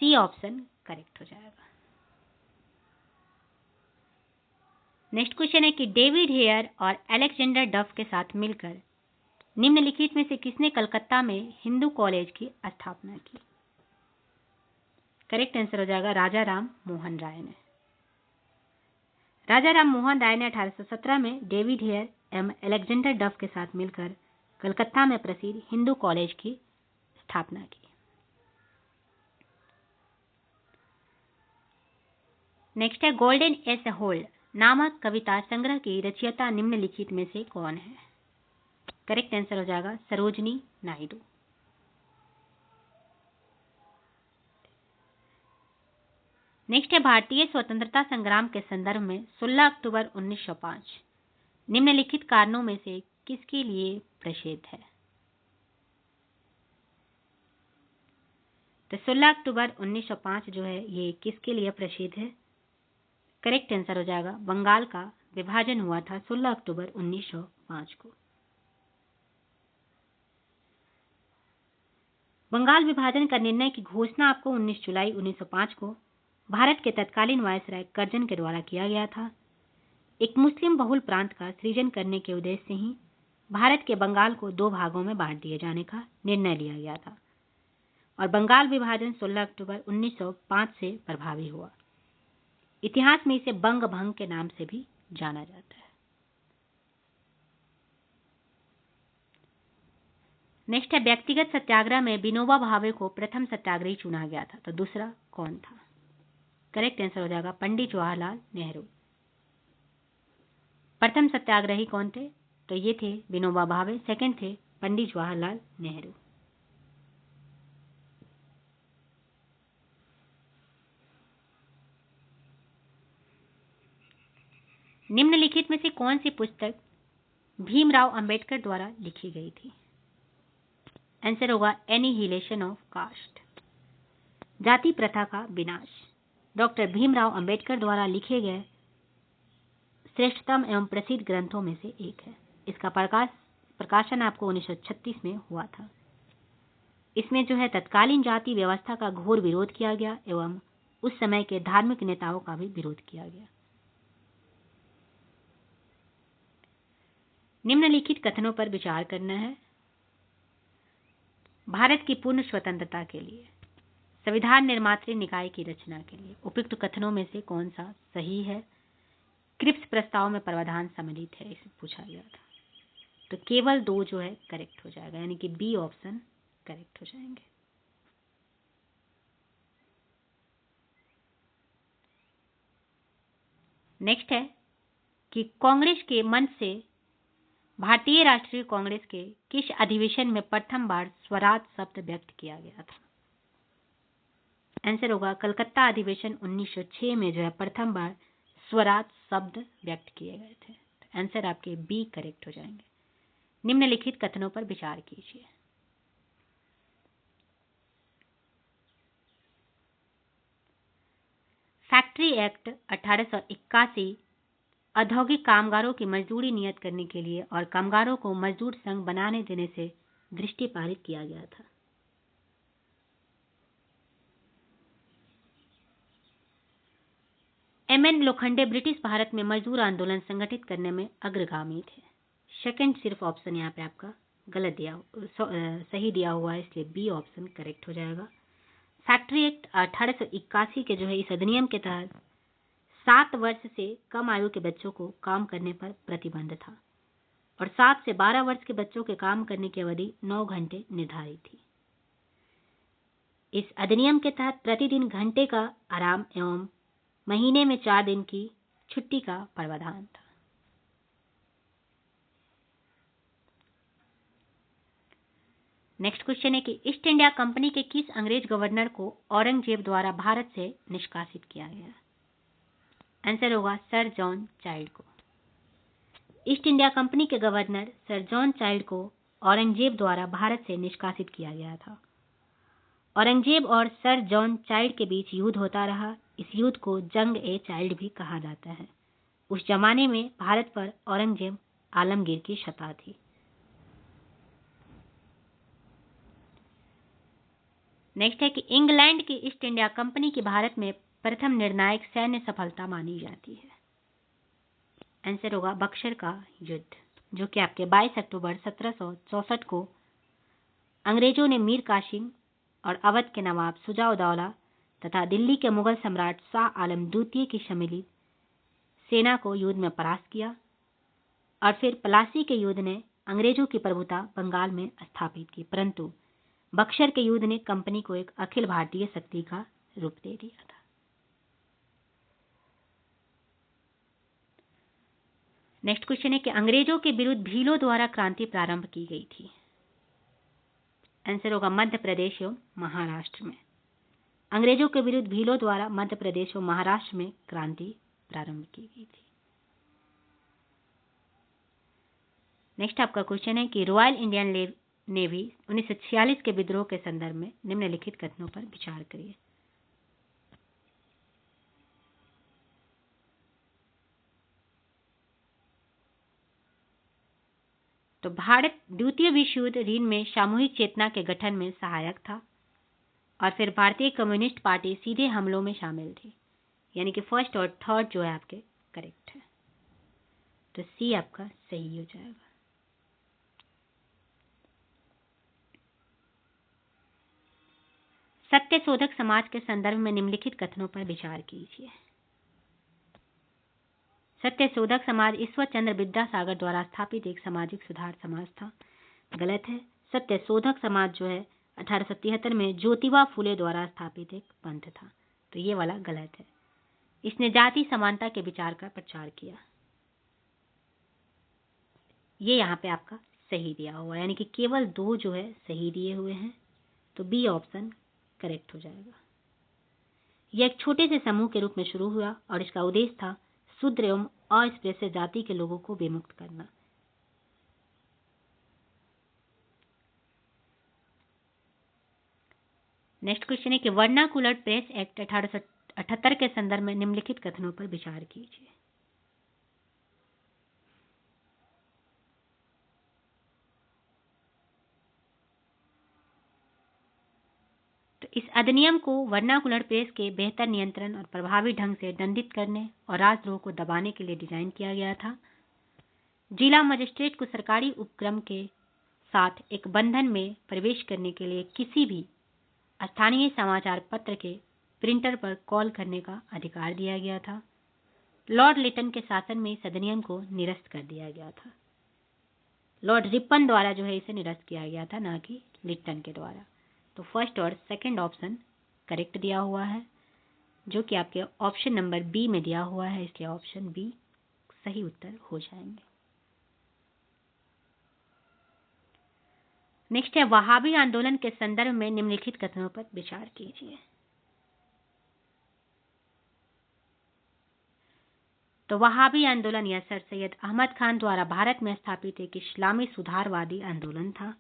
सी ऑप्शन करेक्ट हो जाएगा। नेक्स्ट क्वेश्चन है कि डेविड हेयर और अलेक्जेंडर डफ के साथ मिलकर निम्नलिखित में से किसने कलकत्ता में हिंदू कॉलेज की स्थापना की? करेक्ट आंसर हो जाएगा राजा राम मोहन राय ने। राजा राम मोहन राय ने 1817 में डेविड हेयर एवं अलेक्जेंडर डफ के साथ मिलकर कलकत्ता में प्रसिद्ध हिंदू कॉलेज की स्थापना की। नेक्स्ट है गोल्डन एज होल्ड नामक कविता संग्रह की रचयिता निम्नलिखित में से कौन है? करेक्ट आंसर हो जाएगा सरोजनी नायडू। नेक्स्ट है भारतीय स्वतंत्रता संग्राम के संदर्भ में 16 अक्टूबर 1905 निम्नलिखित कारणों में से किसके लिए प्रसिद्ध है? तो 16 अक्टूबर 1905 जो है ये किसके लिए प्रसिद्ध है? करेक्ट आंसर हो जाएगा बंगाल का विभाजन हुआ था 16 अक्टूबर 1905 को। बंगाल विभाजन का निर्णय की घोषणा आपको 19 जुलाई 1905 को भारत के तत्कालीन वायसराय कर्जन के द्वारा किया गया था। एक मुस्लिम बहुल प्रांत का सृजन करने के उद्देश्य से ही भारत के बंगाल को 2 भागों में बांट दिए जाने का निर्णय लिया गया था और बंगाल विभाजन 16 अक्टूबर 1905 से प्रभावी हुआ। इतिहास में इसे बंग भंग के नाम से भी जाना जाता है। नेक्स्ट है व्यक्तिगत सत्याग्रह में विनोबा भावे को प्रथम सत्याग्रही चुना गया था, तो दूसरा कौन था? करेक्ट आंसर हो जाएगा पंडित जवाहरलाल नेहरू। प्रथम सत्याग्रही कौन थे? तो ये थे विनोबा भावे, सेकंड थे पंडित जवाहरलाल नेहरू। निम्नलिखित में से कौन सी पुस्तक भीमराव अंबेडकर द्वारा लिखी गई थी? आंसर होगा एनिहिलेशन ऑफ कास्ट, जाति प्रथा का विनाश। डॉक्टर भीमराव अंबेडकर द्वारा लिखे गए श्रेष्ठतम एवं प्रसिद्ध ग्रंथों में से एक है। इसका प्रकाशन आपको 1936 में हुआ था। इसमें जो है तत्कालीन जाति व्यवस्था का घोर विरोध किया गया एवं उस समय के धार्मिक नेताओं का भी विरोध किया गया। निम्नलिखित कथनों पर विचार करना है। भारत की पूर्ण स्वतंत्रता के लिए संविधान निर्मात्री निकाय की रचना के लिए उपयुक्त कथनों में से कौन सा सही है? क्रिप्स प्रस्ताव में प्रावधान सम्मिलित है, इसे पूछा गया था। तो केवल 2 जो है करेक्ट हो जाएगा, यानी कि बी ऑप्शन करेक्ट हो जाएंगे। नेक्स्ट है कि कांग्रेस के मंच से भारतीय राष्ट्रीय कांग्रेस के किस अधिवेशन में प्रथम बार स्वराज शब्द व्यक्त किया गया था? आंसर होगा कलकत्ता अधिवेशन 1906 में जो है प्रथम बार स्वराज शब्द व्यक्त किए गए थे। तो आंसर आपके बी करेक्ट हो जाएंगे। निम्नलिखित कथनों पर विचार कीजिए। फैक्ट्री एक्ट 1881 औद्योगिक कामगारों की मजदूरी नियत करने के लिए और कामगारों को मजदूर संघ बनाने देने से दृष्टि पारित किया गया था। एमएन लोखंडे ब्रिटिश भारत में मजदूर आंदोलन संगठित करने में अग्रगामी थे। सेकंड सिर्फ ऑप्शन यहाँ पे आपका गलत सही दिया हुआ है, इसलिए बी ऑप्शन करेक्ट हो जाएगा। फैक्ट्री एक्ट 1881 के जो है इस अधिनियम के तहत 7 वर्ष से कम आयु के बच्चों को काम करने पर प्रतिबंध था और 7 से 12 वर्ष के बच्चों के काम करने की अवधि 9 घंटे निर्धारित थी। इस अधिनियम के तहत प्रतिदिन घंटे का आराम एवं महीने में 4 दिन की छुट्टी का प्रावधान था। नेक्स्ट क्वेश्चन है कि ईस्ट इंडिया कंपनी के किस अंग्रेज गवर्नर को औरंगजेब द्वारा भारत से निष्कासित किया गया? आंसर होगा सर जॉन चाइल्ड को। ईस्ट इंडिया कंपनी के गवर्नर सर जॉन चाइल्ड को औरंगजेब द्वारा भारत से निष्कासित किया गया था। औरंगजेब और सर जॉन चाइल्ड के बीच युद्ध होता रहा। इस युद्ध को जंग ए चाइल्ड भी कहा जाता है। उस जमाने में भारत पर औरंगजेब आलमगीर की सत्ता थी। नेक्स्ट है कि इंग्लैंड की ईस्ट इंडिया कंपनी की भारत में प्रथम निर्णायक सैन्य सफलता मानी जाती है। आंसर होगा बक्सर का युद्ध, जो कि आपके 22 अक्टूबर 1764 को अंग्रेजों ने मीर कासिम और अवध के नवाब शुजा-उद-दौला तथा दिल्ली के मुगल सम्राट शाह आलम द्वितीय की सम्मिलित सेना को युद्ध में परास्त किया और फिर प्लासी के युद्ध ने अंग्रेजों की प्रभुता बंगाल में स्थापित की, परंतु बक्सर के युद्ध ने कंपनी को एक अखिल भारतीय शक्ति का रूप दे दिया था। नेक्स्ट क्वेश्चन है कि अंग्रेजों के विरुद्ध भीलों द्वारा क्रांति प्रारंभ की गई थी। आंसर होगा मध्य प्रदेश एवं महाराष्ट्र में। अंग्रेजों के विरुद्ध भीलों द्वारा मध्य प्रदेश एवं महाराष्ट्र में क्रांति प्रारंभ की गई थी। नेक्स्ट आपका क्वेश्चन है कि रॉयल इंडियन ने भी 1946 के विद्रोह के संदर्भ में निम्नलिखित कथनों पर विचार करिए। तो भारत द्वितीय विश्व युद्ध ऋण में सामूहिक चेतना के गठन में सहायक था और फिर भारतीय कम्युनिस्ट पार्टी सीधे हमलों में शामिल थी, यानी कि फर्स्ट और थर्ड जो है आपके करेक्ट है। तो सी आपका सही हो जाएगा। सत्यशोधक समाज के संदर्भ में निम्नलिखित कथनों पर विचार कीजिए। सत्यशोधक समाज ईश्वर चंद्र विद्यासागर द्वारा स्थापित एक सामाजिक सुधार समाज था। गलत है। सत्यशोधक समाज जो है 1873 में ज्योतिबा फुले द्वारा स्थापित एक पंथ था। तो ये वाला गलत है। इसने जाति समानता के विचार का प्रचार किया। ये यहाँ पे आपका सही दिया हुआ है, यानी कि केवल 2 जो है सही दिए हुए हैं। तो बी ऑप्शन करेक्ट हो जाएगा। यह एक छोटे से समूह के रूप में शुरू हुआ और इसका उद्देश्य था शूद्र एवं अस्पृश्य जाति के लोगों को विमुक्त करना। नेक्स्ट क्वेश्चन है कि वर्नाकुलर प्रेस एक्ट 1878 के संदर्भ में निम्नलिखित कथनों पर विचार कीजिए। तो इस अधिनियम को वर्नाकुलर प्रेस के बेहतर नियंत्रण और प्रभावी ढंग से दंडित करने और राजद्रोह को दबाने के लिए डिजाइन किया गया था। जिला मजिस्ट्रेट को सरकारी उपक्रम के साथ एक बंधन में प्रवेश करने के लिए किसी भी स्थानीय समाचार पत्र के प्रिंटर पर कॉल करने का अधिकार दिया गया था। लॉर्ड लिटन के शासन में इस अधिनियम को निरस्त कर दिया गया था। लॉर्ड रिपन द्वारा जो है इसे निरस्त किया गया था, ना कि लिटन के द्वारा। तो फर्स्ट और सेकंड ऑप्शन करेक्ट दिया हुआ है, जो कि आपके ऑप्शन नंबर बी में दिया हुआ है, इसलिए ऑप्शन बी सही उत्तर हो जाएंगे। नेक्स्ट है वहाबी आंदोलन के संदर्भ में निम्नलिखित कथनों पर विचार कीजिए। तो वहाबी आंदोलन यह सर सैयद अहमद खान द्वारा भारत में स्थापित एक इस्लामी सुधारवादी आंदोलन था।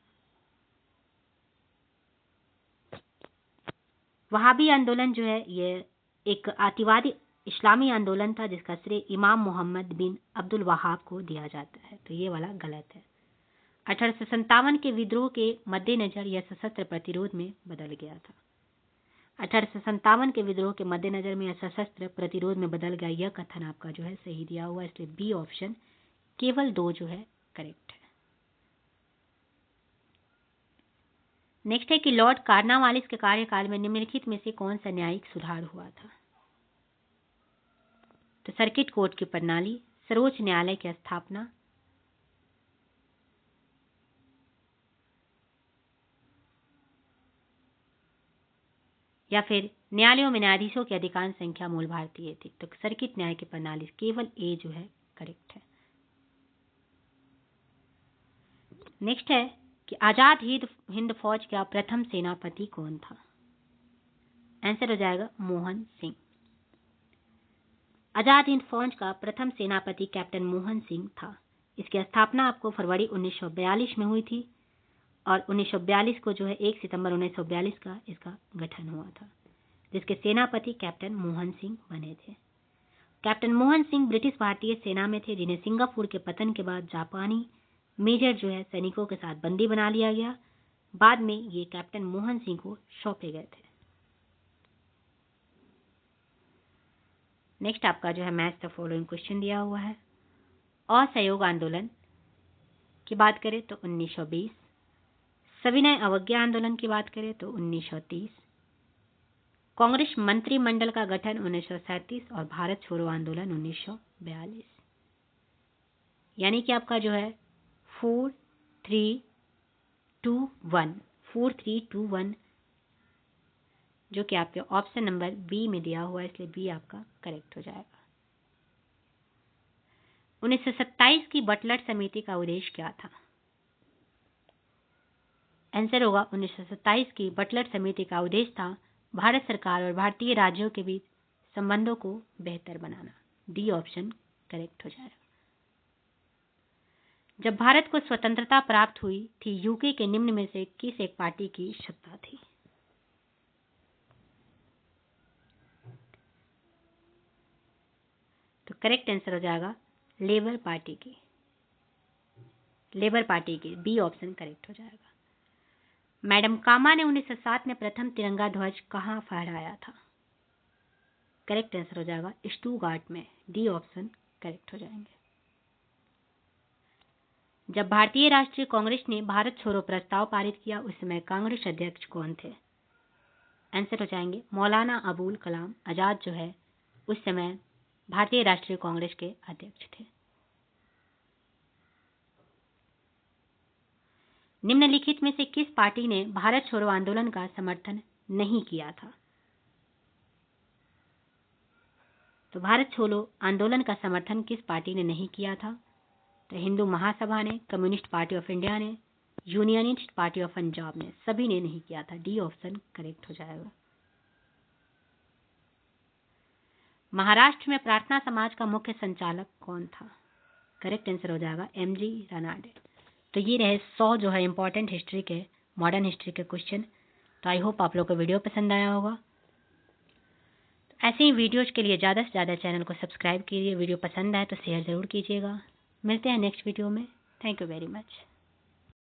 वहाबी आंदोलन जो है ये एक अतिवादी इस्लामी आंदोलन था जिसका श्रेय इमाम मोहम्मद बिन अब्दुल वहाब को दिया जाता है। तो ये वाला गलत है। 1857 के विद्रोह के मद्देनजर यह सशस्त्र प्रतिरोध में बदल गया था। 1857 के विद्रोह के मद्देनजर में यह सशस्त्र प्रतिरोध में बदल गया, यह कथन आपका जो है सही दिया हुआ है, इसलिए बी ऑप्शन केवल 2 जो है करेक्ट है। नेक्स्ट है कि लॉर्ड कार्नवालिस के कार्यकाल में निम्नलिखित में से कौन सा न्यायिक सुधार हुआ था। तो सर्किट कोर्ट की प्रणाली, सर्वोच्च न्यायालय की स्थापना, या फिर न्यायालयों में न्यायाधीशों की अधिकांश संख्या मूल भारतीय थी। तो सर्किट न्याय की प्रणाली, केवल ए जो है करेक्ट है। नेक्स्ट है कि आजाद हिंद फौज का प्रथम सेनापति कौन था। आंसर हो जाएगा मोहन सिंह। आजाद हिंद फौज का प्रथम सेनापति कैप्टन मोहन सिंह था। इसकी स्थापना आपको फरवरी 1942 में हुई थी और 1942 को जो है 1 सितंबर 1942 का इसका गठन हुआ था, जिसके सेनापति कैप्टन मोहन सिंह बने थे। कैप्टन मोहन सिंह ब्रिटिश भारतीय सेना में थे, जिन्हें सिंगापुर के पतन के बाद जापानी मेजर जो है सैनिकों के साथ बंदी बना लिया गया। बाद में ये कैप्टन मोहन सिंह को सौंपे गए थे। नेक्स्ट आपका जो है मैच द फॉलोइंग क्वेश्चन दिया हुआ है। असहयोग आंदोलन की बात करें तो 1920, सविनय अवज्ञा आंदोलन की बात करें तो 1930, कांग्रेस मंत्रिमंडल का गठन 1937 और भारत छोड़ो आंदोलन 1942। यानी कि आपका जो है 4 3 2 1 जो कि आपके ऑप्शन नंबर बी में दिया हुआ है, इसलिए बी आपका करेक्ट हो जाएगा। 1927 की बटलर समिति का उद्देश्य क्या था। आंसर होगा 1927 की बटलर समिति का उद्देश्य था भारत सरकार और भारतीय राज्यों के बीच संबंधों को बेहतर बनाना। डी ऑप्शन करेक्ट हो जाएगा। जब भारत को स्वतंत्रता प्राप्त हुई थी, यूके के निम्न में से किस एक पार्टी की सत्ता थी? तो करेक्ट आंसर हो जाएगा लेबर पार्टी की। लेबर पार्टी की बी ऑप्शन करेक्ट हो जाएगा। मैडम कामा ने 1907 में प्रथम तिरंगा ध्वज कहां फहराया था? करेक्ट आंसर हो जाएगा स्टुटगार्ट में। डी ऑप्शन करेक्ट हो जाएंगे। जब भारतीय राष्ट्रीय कांग्रेस ने भारत छोड़ो प्रस्ताव पारित किया, उस समय कांग्रेस अध्यक्ष कौन थे? आंसर हो जाएंगे मौलाना अबुल कलाम आजाद जो है उस समय भारतीय राष्ट्रीय कांग्रेस के अध्यक्ष थे। निम्नलिखित में से किस पार्टी ने भारत छोड़ो आंदोलन का समर्थन नहीं किया था? तो भारत छोड़ो आंदोलन का समर्थन किस पार्टी ने नहीं किया था? तो हिंदू महासभा ने, कम्युनिस्ट पार्टी ऑफ इंडिया ने, यूनियनिस्ट पार्टी ऑफ पंजाब ने, सभी ने नहीं किया था। डी ऑप्शन करेक्ट हो जाएगा। महाराष्ट्र में प्रार्थना समाज का मुख्य संचालक कौन था? करेक्ट आंसर हो जाएगा एमजी रानाडे। तो ये रहे 100 जो है इंपॉर्टेंट हिस्ट्री के, मॉडर्न हिस्ट्री के क्वेश्चन। तो आई होप आप लोग को वीडियो पसंद आया होगा। तो ऐसे ही वीडियोज के लिए ज़्यादा से ज़्यादा चैनल को सब्सक्राइब कीजिए। वीडियो पसंद आए तो शेयर ज़रूर कीजिएगा। मिलते हैं नेक्स्ट वीडियो में। Thank you very much.